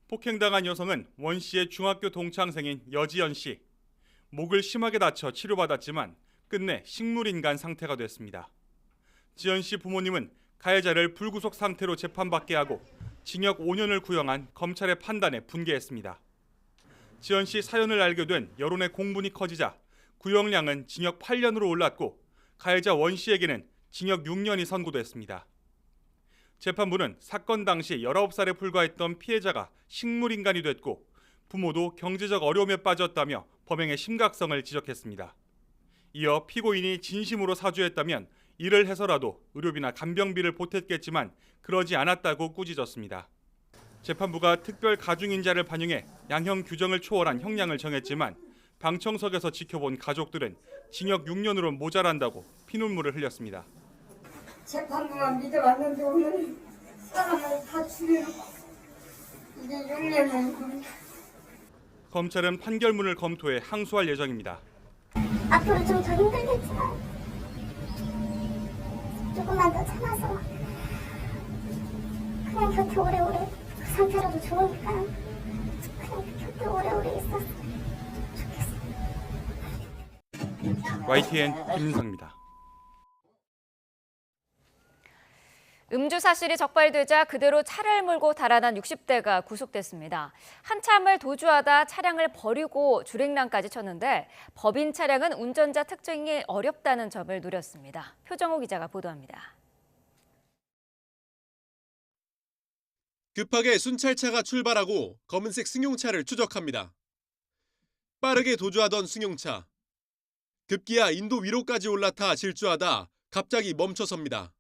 폭행당한 여성은 원 씨의 중학교 동창생인 여지연 씨. 목을 심하게 다쳐 치료받았지만 끝내 식물인간 상태가 됐습니다. 지연 씨 부모님은 가해자를 불구속 상태로 재판받게 하고 징역 5년을 구형한 검찰의 판단에 분개했습니다. 지연 씨 사연을 알게 된 여론의 공분이 커지자 구형량은 징역 8년으로 올랐고 가해자 원 씨에게는 징역 6년이 선고됐습니다. 재판부는 사건 당시 19살에 불과했던 피해자가 식물인간이 됐고 부모도 경제적 어려움에 빠졌다며 범행의 심각성을 지적했습니다. 이어 피고인이 진심으로 사죄했다면 이를 해서라도 의료비나 간병비를 보탰겠지만 그러지 않았다고 꾸짖었습니다. 재판부가 특별 가중인자를 반영해 양형 규정을 초월한 형량을 정했지만 방청석에서 지켜본 가족들은 징역 6년으로 모자란다고 피눈물을 흘렸습니다. 재판부만 믿어왔는데 오늘 사람을 다 죽여놓고 이제 6년을. 검찰은 판결문을 검토해 항소할 예정입니다. 앞으로 좀 더 힘들겠지만 조금만 더 참아서 그냥 곁에 오래오래 상태라도 좋으니까 그냥 곁에 오래오래 있었으면 좋겠어. YTN 김민성입니다. 음주 사실이 적발되자 그대로 차를 몰고 달아난 60대가 구속됐습니다. 한참을 도주하다 차량을 버리고 주행랑까지 쳤는데 법인 차량은 운전자 특정이 어렵다는 점을 노렸습니다. 표정호 기자가 보도합니다. 급하게 순찰차가 출발하고 검은색 승용차를 추적합니다. 빠르게 도주하던 승용차. 급기야 인도 위로까지 올라타 질주하다 갑자기 멈춰섭니다.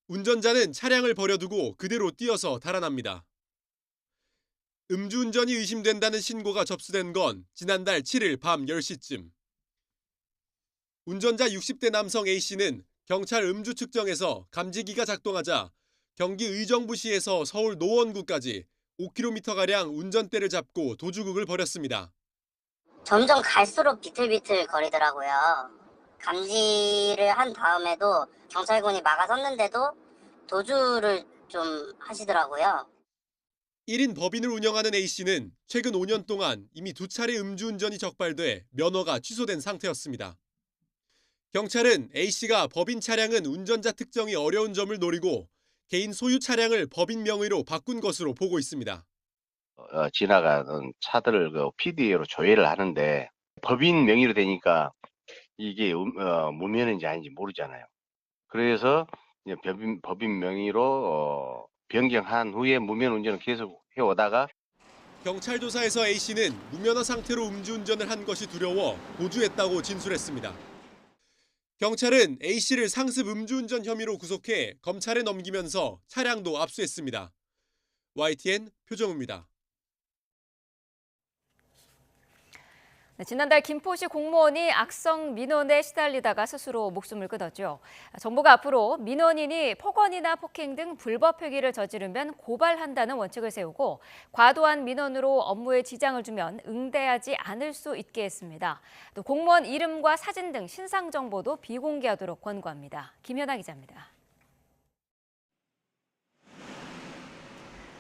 운전자는 차량을 버려두고 그대로 뛰어서 달아납니다. 음주운전이 의심된다는 신고가 접수된 건 지난달 7일 밤 10시쯤. 운전자 60대 남성 A씨는 경찰 음주 측정에서 감지기가 작동하자 경기 의정부시에서 서울 노원구까지 5km가량 운전대를 잡고 도주극을 벌였습니다. 점점 갈수록 비틀비틀 거리더라고요. 감지를 한 다음에도 경찰군이 막아섰는데도 도주를 좀 하시더라고요. 1인 법인을 운영하는 A씨는 최근 5년 동안 이미 2차례 음주운전이 적발돼 면허가 취소된 상태였습니다. 경찰은 A씨가 법인 차량은 운전자 특정이 어려운 점을 노리고 개인 소유 차량을 법인 명의로 바꾼 것으로 보고 있습니다. 지나가는 차들을 PDA로 조회를 하는데 법인 명의로 되니까 이게 무면허인지 아닌지 모르잖아요. 그래서 이제 법인 명의로 변경한 후에 무면 운전을 계속 해오다가 경찰 조사에서 A씨는 무면허 상태로 음주운전을 한 것이 두려워 보주했다고 진술했습니다. 경찰은 A씨를 상습 음주운전 혐의로 구속해 검찰에 넘기면서 차량도 압수했습니다. YTN 표정우입니다. 네, 지난달 김포시 공무원이 악성 민원에 시달리다가 스스로 목숨을 끊었죠. 정부가 앞으로 민원인이 폭언이나 폭행 등 불법 행위를 저지르면 고발한다는 원칙을 세우고 과도한 민원으로 업무에 지장을 주면 응대하지 않을 수 있게 했습니다. 또 공무원 이름과 사진 등 신상 정보도 비공개하도록 권고합니다. 김현아 기자입니다.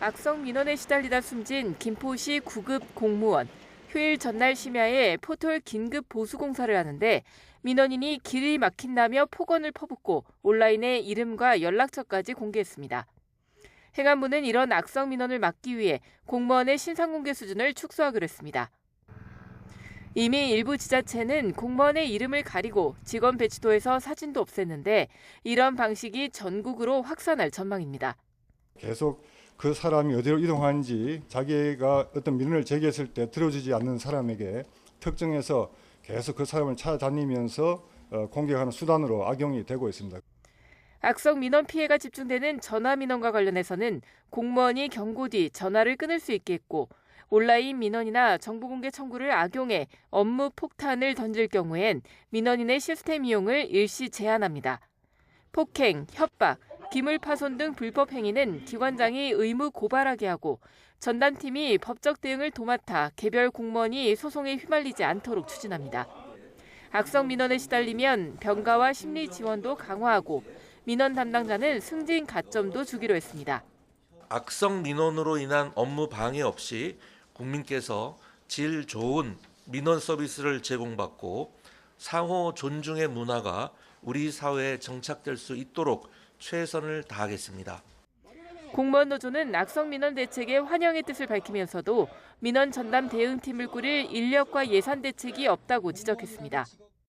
악성 민원에 시달리다 숨진 김포시 9급 공무원. 휴일 전날 심야에 포털 긴급 보수 공사를 하는데 민원인이 길이 막힌다며 폭언을 퍼붓고 온라인에 이름과 연락처까지 공개했습니다. 행안부는 이런 악성 민원을 막기 위해 공무원의 신상 공개 수준을 축소하기로 했습니다. 이미 일부 지자체는 공무원의 이름을 가리고 직원 배치도에서 사진도 없앴는데 이런 방식이 전국으로 확산할 전망입니다. 계속 그 사람이 어디로 이동하는지 자기가 어떤 민원을 제기했을 때 들어주지 않는 사람에게 특정해서 계속 그 사람을 찾아다니면서 공격하는 수단으로 악용이 되고 있습니다. 악성 민원 피해가 집중되는 전화 민원과 관련해서는 공무원이 경고 뒤 전화를 끊을 수 있게 했고 온라인 민원이나 정보 공개 청구를 악용해 업무 폭탄을 던질 경우엔 민원인의 시스템 이용을 일시 제한합니다. 폭행, 협박, 기물 파손 등 불법 행위는 기관장이 의무 고발하게 하고 전담팀이 법적 대응을 도맡아 개별 공무원이 소송에 휘말리지 않도록 추진합니다. 악성 민원에 시달리면 병가와 심리 지원도 강화하고 민원 담당자는 승진 가점도 주기로 했습니다. 악성 민원으로 인한 업무 방해 없이 국민께서 질 좋은 민원 서비스를 제공받고 상호 존중의 문화가 우리 사회에 정착될 수 있도록 최선을 다하겠습니다. 공무원 노조는 악성 민원 대책에 환영의 뜻을 밝히면서도 민원 전담 대응팀을 꾸릴 인력과 예산 대책이 없다고 지적했습니다.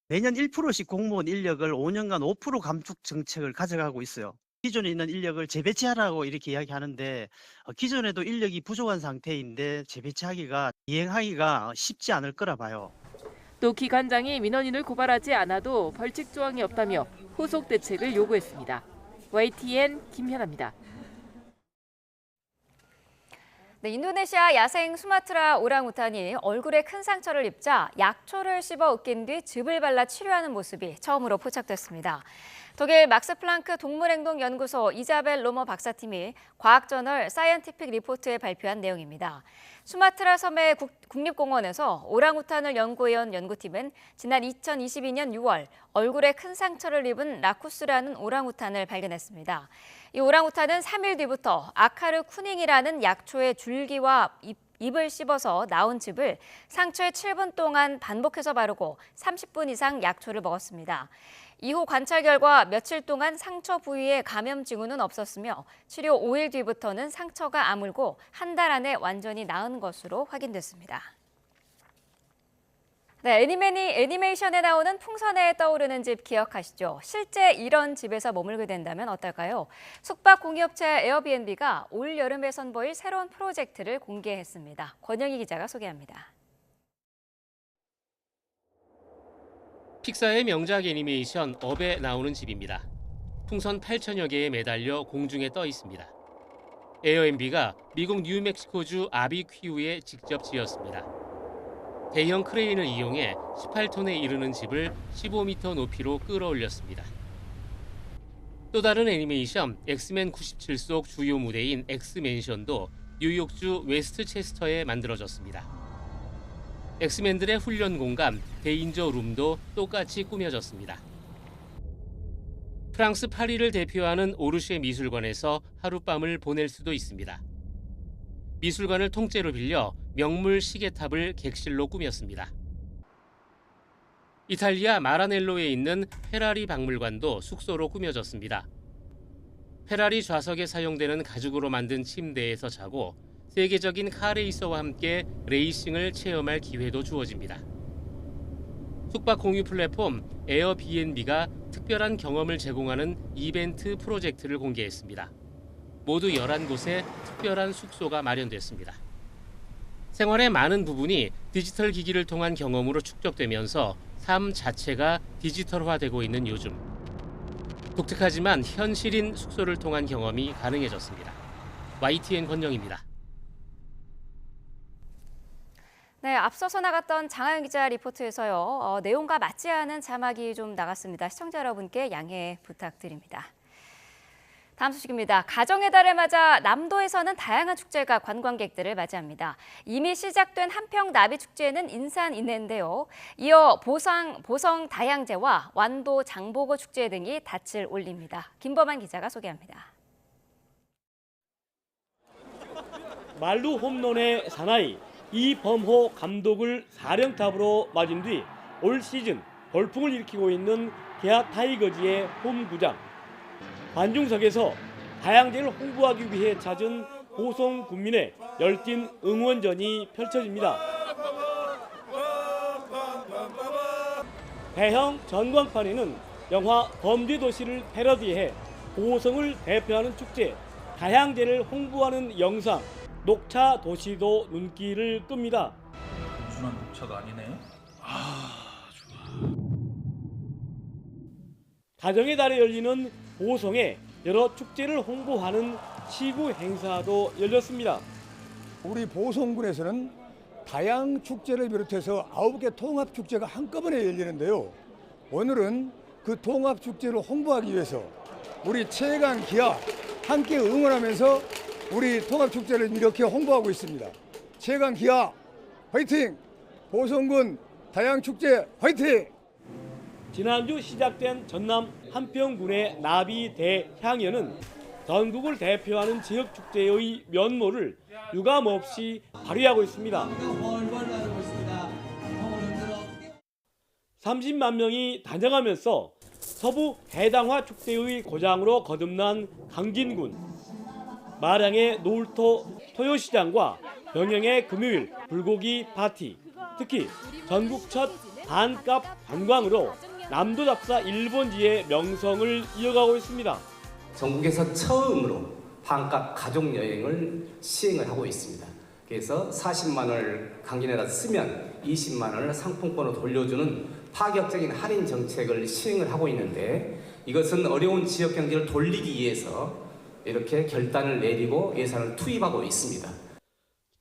매년 1%씩 공무원 인력을 5년간 5% 감축 정책을 가져가고 있어요. 기존에 있는 인력을 재배치하라고 이렇게 이야기하는데 기존에도 인력이 부족한 상태인데 재배치하기가 이행하기가 쉽지 않을 거라 봐요. 또 기관장이 민원인을 고발하지 않아도 벌칙 조항이 없다며 후속 대책을 요구했습니다. YTN 김현아입니다. 네, 인도네시아 야생 수마트라 오랑우탄이 얼굴에 큰 상처를 입자 약초를 씹어 으깬 뒤 즙을 발라 치료하는 모습이 처음으로 포착됐습니다. 독일 막스 플랑크 동물행동연구소 이자벨 로머 박사팀이 과학저널 사이언티픽 리포트에 발표한 내용입니다. 수마트라 섬의 국립공원에서 오랑우탄을 연구해온 연구팀은 지난 2022년 6월 얼굴에 큰 상처를 입은 라쿠스라는 오랑우탄을 발견했습니다. 이 오랑우탄은 3일 뒤부터 아카르 쿠닝이라는 약초의 줄기와 잎을 씹어서 나온 즙을 상처에 7분 동안 반복해서 바르고 30분 이상 약초를 먹었습니다. 이후 관찰 결과 며칠 동안 상처 부위에 감염 징후는 없었으며 치료 5일 뒤부터는 상처가 아물고 한 달 안에 완전히 나은 것으로 확인됐습니다. 네, 애니메이션에 나오는 풍선에 떠오르는 집 기억하시죠? 실제 이런 집에서 머물게 된다면 어떨까요? 숙박 공유업체 에어비앤비가 올 여름에 선보일 새로운 프로젝트를 공개했습니다. 권영희 기자가 소개합니다. 픽사의 명작 애니메이션 업에 나오는 집입니다. 풍선 8천여 개에 매달려 공중에 떠 있습니다. 에어비앤비가 미국 뉴멕시코주 아비퀴우에 직접 지었습니다. 대형 크레인을 이용해 18톤에 이르는 집을 15m 높이로 끌어올렸습니다. 또 다른 애니메이션 엑스맨 97 속 주요 무대인 엑스맨션도 뉴욕주 웨스트체스터에 만들어졌습니다. 엑스맨들의 훈련 공간 데인저 룸도 똑같이 꾸며졌습니다. 프랑스 파리를 대표하는 오르쉐 미술관에서 하룻밤을 보낼 수도 있습니다. 미술관을 통째로 빌려 명물 시계탑을 객실로 꾸몄습니다. 이탈리아 마라넬로에 있는 페라리 박물관도 숙소로 꾸며졌습니다. 페라리 좌석에 사용되는 가죽으로 만든 침대에서 자고 세계적인 카레이서와 함께 레이싱을 체험할 기회도 주어집니다. 숙박 공유 플랫폼 에어비앤비가 특별한 경험을 제공하는 이벤트 프로젝트를 공개했습니다. 모두 11곳에 특별한 숙소가 마련됐습니다. 생활의 많은 부분이 디지털 기기를 통한 경험으로 축적되면서 삶 자체가 디지털화되고 있는 요즘. 독특하지만 현실인 숙소를 통한 경험이 가능해졌습니다. YTN 권영입니다. 네, 앞서서 나갔던 장하영 기자 리포트에서요. 내용과 맞지 않은 자막이 좀 나갔습니다. 시청자 여러분께 양해 부탁드립니다. 다음 소식입니다. 가정의 달을 맞아 남도에서는 다양한 축제가 관광객들을 맞이합니다. 이미 시작된 한평 나비 축제는 인산인해인데요. 이어 보성 다양제와 완도 장보고 축제 등이 닻을 올립니다. 김범한 기자가 소개합니다. 말루 홈런의 사나이 이범호 감독을 사령탑으로 맞은 뒤 올 시즌 돌풍을 일으키고 있는 기아 타이거즈의 홈구장. 관중석에서 다양제를 홍보하기 위해 찾은 보성 군민의 열띤 응원전이 펼쳐집니다. 대형 전광판에는 영화 범죄도시를 패러디해 보성을 대표하는 축제 다양제를 홍보하는 영상 녹차 도시도 눈길을 끕니다. 단순한 녹차가 아니네. 좋아. 가정의 달에 열리는 보성에 여러 축제를 홍보하는 시구 행사도 열렸습니다. 우리 보성군에서는 다양 축제를 비롯해서 9개 통합 축제가 한꺼번에 열리는데요. 오늘은 그 통합 축제를 홍보하기 위해서 우리 최강 기아 함께 응원하면서 우리 통합 축제를 이렇게 홍보하고 있습니다. 최강 기아 화이팅! 보성군 다양 축제 화이팅! 지난주 시작된 전남 한평군의 나비 대향연은 전국을 대표하는 지역 축제의 면모를 유감없이 발휘하고 있습니다. 30만 명이 단장하면서 서부 해당화 축제의 고장으로 거듭난 강진군. 마량의 노을토 토요시장과 병영의 금요일 불고기 파티, 특히 전국 첫 반값 관광으로 남도 잡사 일본지의 명성을 이어가고 있습니다. 전국에서 처음으로 반값 가족 여행을 시행을 하고 있습니다. 그래서 40만 원을 강진에다 쓰면 20만 원을 상품권으로 돌려주는 파격적인 할인 정책을 시행을 하고 있는데, 이것은 어려운 지역 경제를 돌리기 위해서 이렇게 결단을 내리고 예산을 투입하고 있습니다.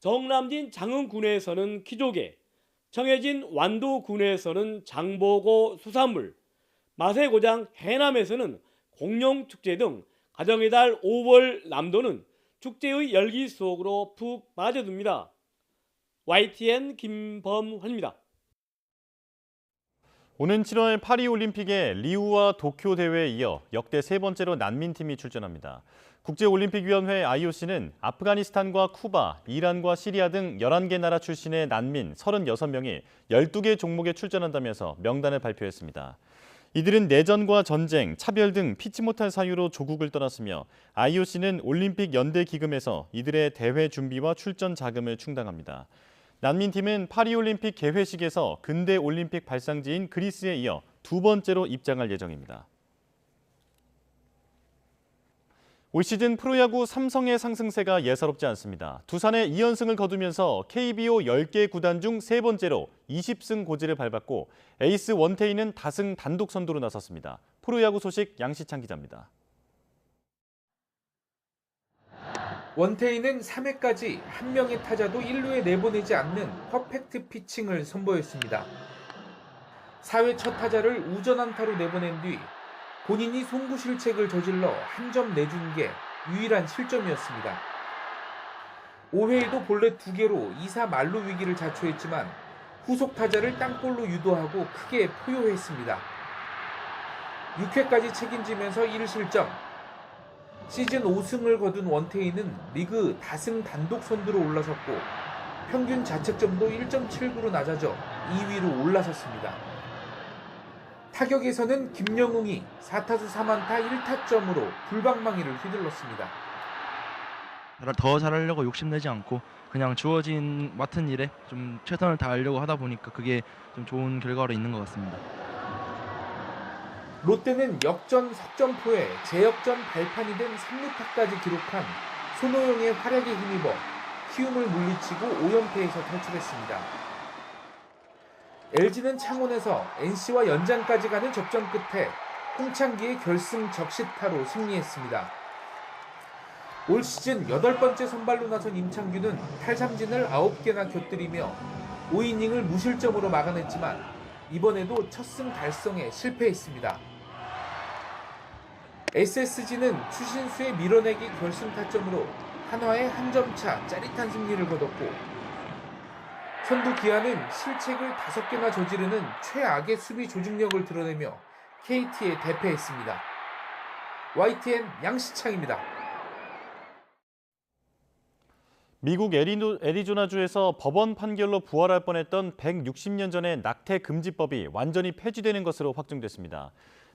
정남진 장흥군에서는 키조개, 청해진 완도군에서는 장보고 수산물, 맛의 고장 해남에서는 공룡축제 등 가정의 달 5월 남도는 축제의 열기 속으로 푹 빠져듭니다. YTN 김범환입니다. 오는 7월 파리올림픽에 리우와 도쿄 대회에 이어 역대 세 번째로 난민팀이 출전합니다. 국제올림픽위원회 IOC는 아프가니스탄과 쿠바, 이란과 시리아 등 11개 나라 출신의 난민 36명이 12개 종목에 출전한다면서 명단을 발표했습니다. 이들은 내전과 전쟁, 차별 등 피치 못할 사유로 조국을 떠났으며 IOC는 올림픽 연대 기금에서 이들의 대회 준비와 출전 자금을 충당합니다. 난민팀은 파리올림픽 개회식에서 근대 올림픽 발상지인 그리스에 이어 두 번째로 입장할 예정입니다. 올 시즌 프로야구 삼성의 상승세가 예사롭지 않습니다. 두산에 2연승을 거두면서 KBO 10개 구단 중 세 번째로 20승 고지를 밟았고 에이스 원태인은 다승 단독 선두로 나섰습니다. 프로야구 소식 양시창 기자입니다. 원태인은 3회까지 한 명의 타자도 1루에 내보내지 않는 퍼펙트 피칭을 선보였습니다. 4회 첫 타자를 우전안타로 내보낸 뒤 본인이 송구 실책을 저질러 한 점 내준 게 유일한 실점이었습니다. 5회에도 볼넷 2개로 2사 만루 위기를 자초했지만 후속 타자를 땅볼로 유도하고 크게 포효했습니다. 6회까지 책임지면서 1실점. 시즌 5승을 거둔 원태인은 리그 다승 단독 선두로 올라섰고 평균 자책점도 1.79로 낮아져 2위로 올라섰습니다. 타격에서는 김영웅이 4타수 4안타 1타점으로 불방망이를 휘둘렀습니다. 더 잘하려고 욕심내지 않고 그냥 주어진 맡은 일에 좀 최선을 다하려고 하다 보니까 그게 좀 좋은 결과로 있는 것 같습니다. 롯데는 역전 석점포에 재역전 발판이 된 3루타까지 기록한 손호영의 활약에 힘입어 키움을 물리치고 5연패에서 탈출했습니다. LG는 창원에서 NC와 연장까지 가는 접전 끝에 홍창기의 결승 적시타로 승리했습니다. 올 시즌 8번째 선발로 나선 임창규는 탈삼진을 9개나 곁들이며 5이닝을 무실점으로 막아냈지만 이번에도 첫 승 달성에 실패했습니다. SSG는 추신수의 밀어내기 결승 타점으로 한화의 한 점 차 짜릿한 승리를 거뒀고 선두 기아는 실책을 5개나 저지르는 최악의 수비 조직력을 드러내며 KT에 대패했습니다. YTN 양시창입니다. 미국 애리조나주에서 법원 판결로 부활할 뻔했던 160년 전의 낙태 금지법이 완전히 폐지되는 것으로 확정됐습니다.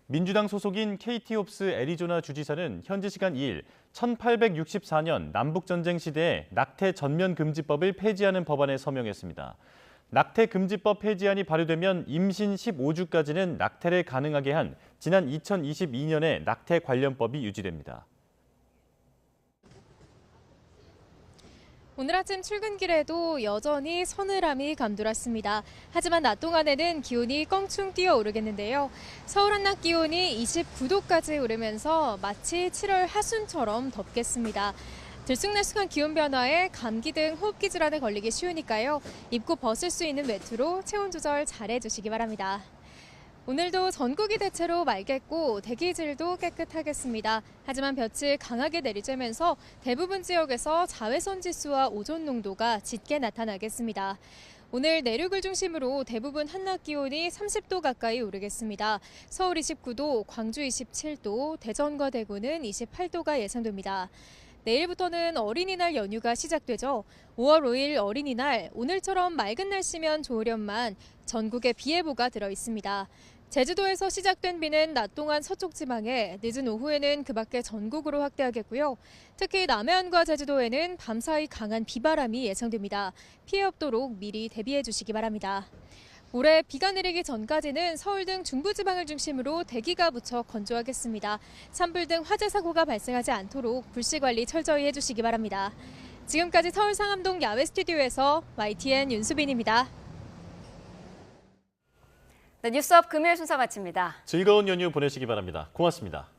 민주당 소속인 KT 홉스 애리조나 주지사는 현지 시간 2일 1864년 남북전쟁 시대에 낙태 전면 금지법을 폐지하는 법안에 서명했습니다. 낙태 금지법 폐지안이 발효되면 임신 15주까지는 낙태를 가능하게 한 지난 2022년의 낙태 관련법이 유지됩니다. 오늘 아침 출근길에도 여전히 서늘함이 감돌았습니다. 하지만 낮 동안에는 기온이 껑충 뛰어오르겠는데요. 서울 한낮 기온이 29도까지 오르면서 마치 7월 하순처럼 덥겠습니다. 들쑥날쑥한 기온 변화에 감기 등 호흡기 질환에 걸리기 쉬우니까요. 입고 벗을 수 있는 외투로 체온 조절 잘 해주시기 바랍니다. 오늘도 전국이 대체로 맑겠고 대기질도 깨끗하겠습니다. 하지만 볕이 강하게 내리쬐면서 대부분 지역에서 자외선 지수와 오존 농도가 짙게 나타나겠습니다. 오늘 내륙을 중심으로 대부분 한낮 기온이 30도 가까이 오르겠습니다. 서울 29도, 광주 27도, 대전과 대구는 28도가 예상됩니다. 내일부터는 어린이날 연휴가 시작되죠. 5월 5일 어린이날, 오늘처럼 맑은 날씨면 좋으련만 전국에 비 예보가 들어 있습니다. 제주도에서 시작된 비는 낮 동안 서쪽 지방에, 늦은 오후에는 그 밖에 전국으로 확대하겠고요. 특히 남해안과 제주도에는 밤사이 강한 비바람이 예상됩니다. 피해 없도록 미리 대비해 주시기 바랍니다. 올해 비가 내리기 전까지는 서울 등 중부지방을 중심으로 대기가 무척 건조하겠습니다. 산불 등 화재 사고가 발생하지 않도록 불씨 관리 철저히 해주시기 바랍니다. 지금까지 서울 상암동 야외 스튜디오에서 YTN 윤수빈입니다. 네, 뉴스업 금요일 순서 마칩니다. 즐거운 연휴 보내시기 바랍니다. 고맙습니다.